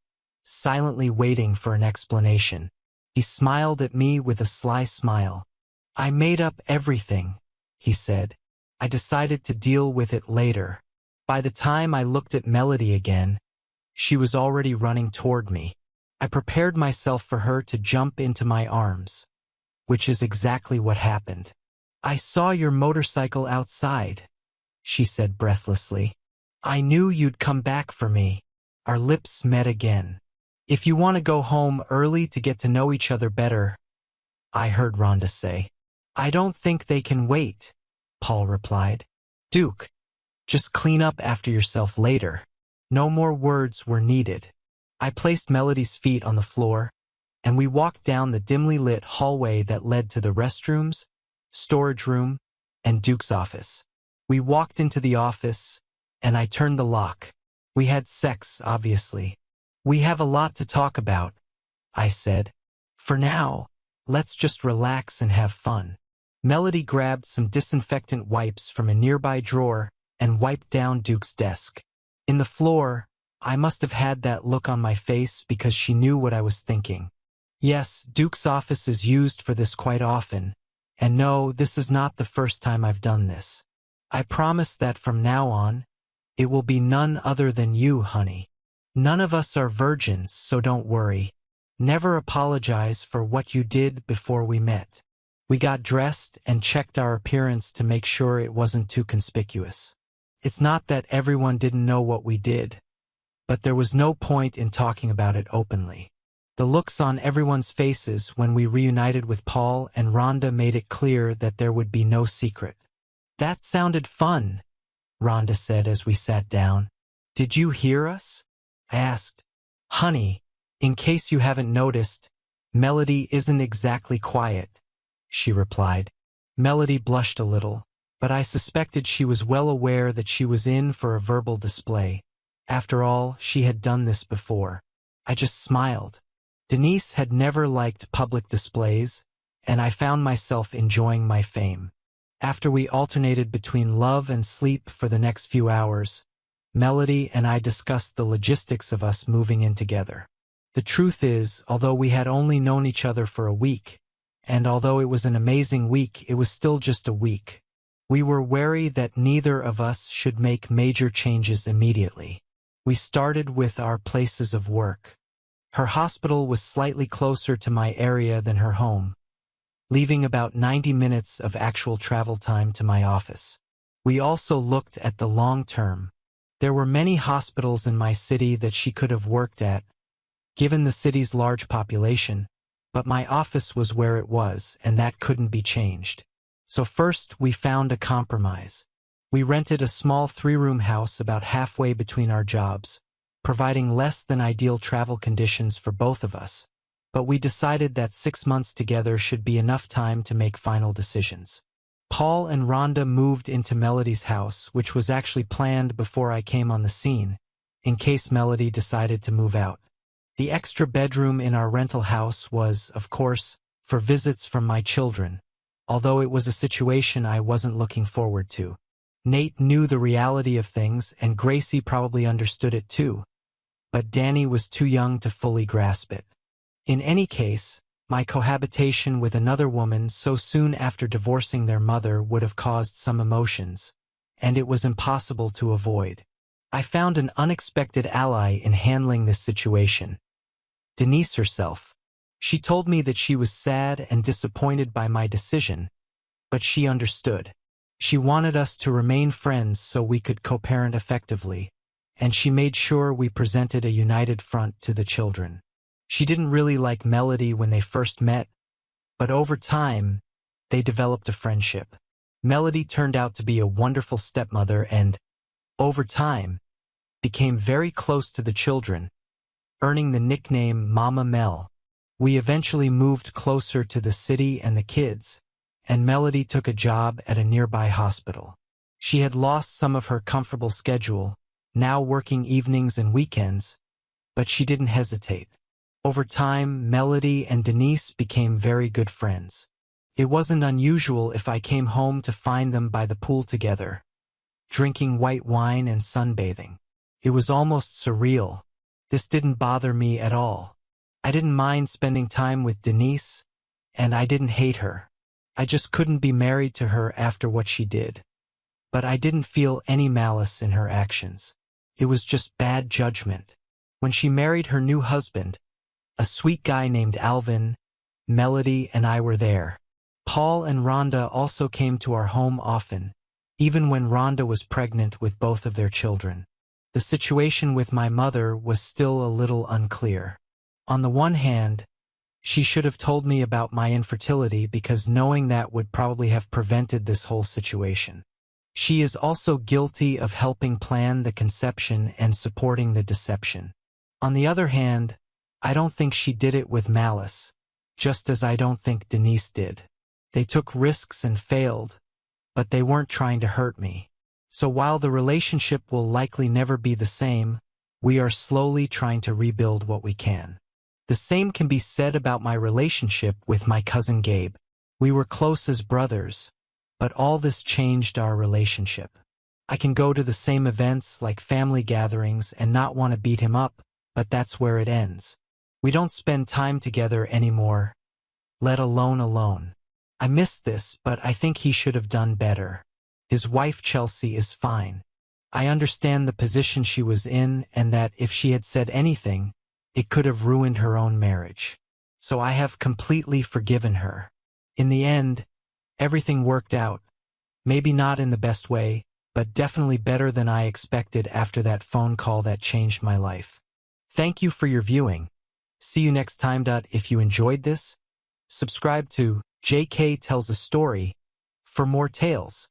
silently waiting for an explanation. He smiled at me with a sly smile. "I made up everything," he said. "I decided to deal with it later." By the time I looked at Melody again, she was already running toward me. I prepared myself for her to jump into my arms, which is exactly what happened. "I saw your motorcycle outside," she said breathlessly. "I knew you'd come back for me." Our lips met again. "If you want to go home early to get to know each other better," I heard Rhonda say. "I don't think they can wait," Paul replied. "Duke, just clean up after yourself later." No more words were needed. I placed Melody's feet on the floor, and we walked down the dimly lit hallway that led to the restrooms, storage room, and Duke's office. We walked into the office, and I turned the lock. We had sex, obviously. "We have a lot to talk about," I said. "For now, let's just relax and have fun." Melody grabbed some disinfectant wipes from a nearby drawer and wiped down Duke's desk. In the floor, I must have had that look on my face because she knew what I was thinking. Yes, Duke's office is used for this quite often, and no, this is not the first time I've done this. I promise that from now on, it will be none other than you, honey. None of us are virgins, so don't worry. Never apologize for what you did before we met. We got dressed and checked our appearance to make sure it wasn't too conspicuous. It's not that everyone didn't know what we did, but there was no point in talking about it openly. The looks on everyone's faces when we reunited with Paul and Rhonda made it clear that there would be no secret. "That sounded fun," Rhonda said as we sat down. "Did you hear us?" I asked. "Honey, in case you haven't noticed, Melody isn't exactly quiet," she replied. Melody blushed a little, but I suspected she was well aware that she was in for a verbal display. After all, she had done this before. I just smiled. Denise had never liked public displays, and I found myself enjoying my fame. After we alternated between love and sleep for the next few hours, Melody and I discussed the logistics of us moving in together. The truth is, although we had only known each other for a week, and although it was an amazing week, it was still just a week. We were wary that neither of us should make major changes immediately. We started with our places of work. Her hospital was slightly closer to my area than her home, leaving about 90 minutes of actual travel time to my office. We also looked at the long term. There were many hospitals in my city that she could have worked at, given the city's large population, but my office was where it was, and that couldn't be changed. So first, we found a compromise. We rented a small 3-room house about halfway between our jobs, providing less than ideal travel conditions for both of us. But we decided that 6 months together should be enough time to make final decisions. Paul and Rhonda moved into Melody's house, which was actually planned before I came on the scene, in case Melody decided to move out. The extra bedroom in our rental house was, of course, for visits from my children, although it was a situation I wasn't looking forward to. Nate knew the reality of things, and Gracie probably understood it too, but Danny was too young to fully grasp it. In any case, my cohabitation with another woman so soon after divorcing their mother would have caused some emotions, and it was impossible to avoid. I found an unexpected ally in handling this situation. Denise herself. She told me that she was sad and disappointed by my decision, but she understood. She wanted us to remain friends so we could co-parent effectively, and she made sure we presented a united front to the children. She didn't really like Melody when they first met, but over time, they developed a friendship. Melody turned out to be a wonderful stepmother and, over time, became very close to the children, earning the nickname Mama Mel. We eventually moved closer to the city and the kids, and Melody took a job at a nearby hospital. She had lost some of her comfortable schedule, now working evenings and weekends, but she didn't hesitate. Over time, Melody and Denise became very good friends. It wasn't unusual if I came home to find them by the pool together, drinking white wine and sunbathing. It was almost surreal. This didn't bother me at all. I didn't mind spending time with Denise, and I didn't hate her. I just couldn't be married to her after what she did. But I didn't feel any malice in her actions. It was just bad judgment. When she married her new husband, a sweet guy named Alvin, Melody and I were there. Paul and Rhonda also came to our home often, even when Rhonda was pregnant with both of their children. The situation with my mother was still a little unclear. On the one hand, she should have told me about my infertility because knowing that would probably have prevented this whole situation. She is also guilty of helping plan the conception and supporting the deception. On the other hand, I don't think she did it with malice, just as I don't think Denise did. They took risks and failed, but they weren't trying to hurt me. So while the relationship will likely never be the same, we are slowly trying to rebuild what we can. The same can be said about my relationship with my cousin Gabe. We were close as brothers, but all this changed our relationship. I can go to the same events like family gatherings and not want to beat him up, but that's where it ends. We don't spend time together anymore, let alone. I miss this, but I think he should have done better. His wife Chelsea is fine. I understand the position she was in and that if she had said anything, it could have ruined her own marriage. So I have completely forgiven her. In the end, everything worked out. Maybe not in the best way, but definitely better than I expected after that phone call that changed my life. Thank you for your viewing. See you next time. If you enjoyed this, subscribe to JK Tells a Story for more tales.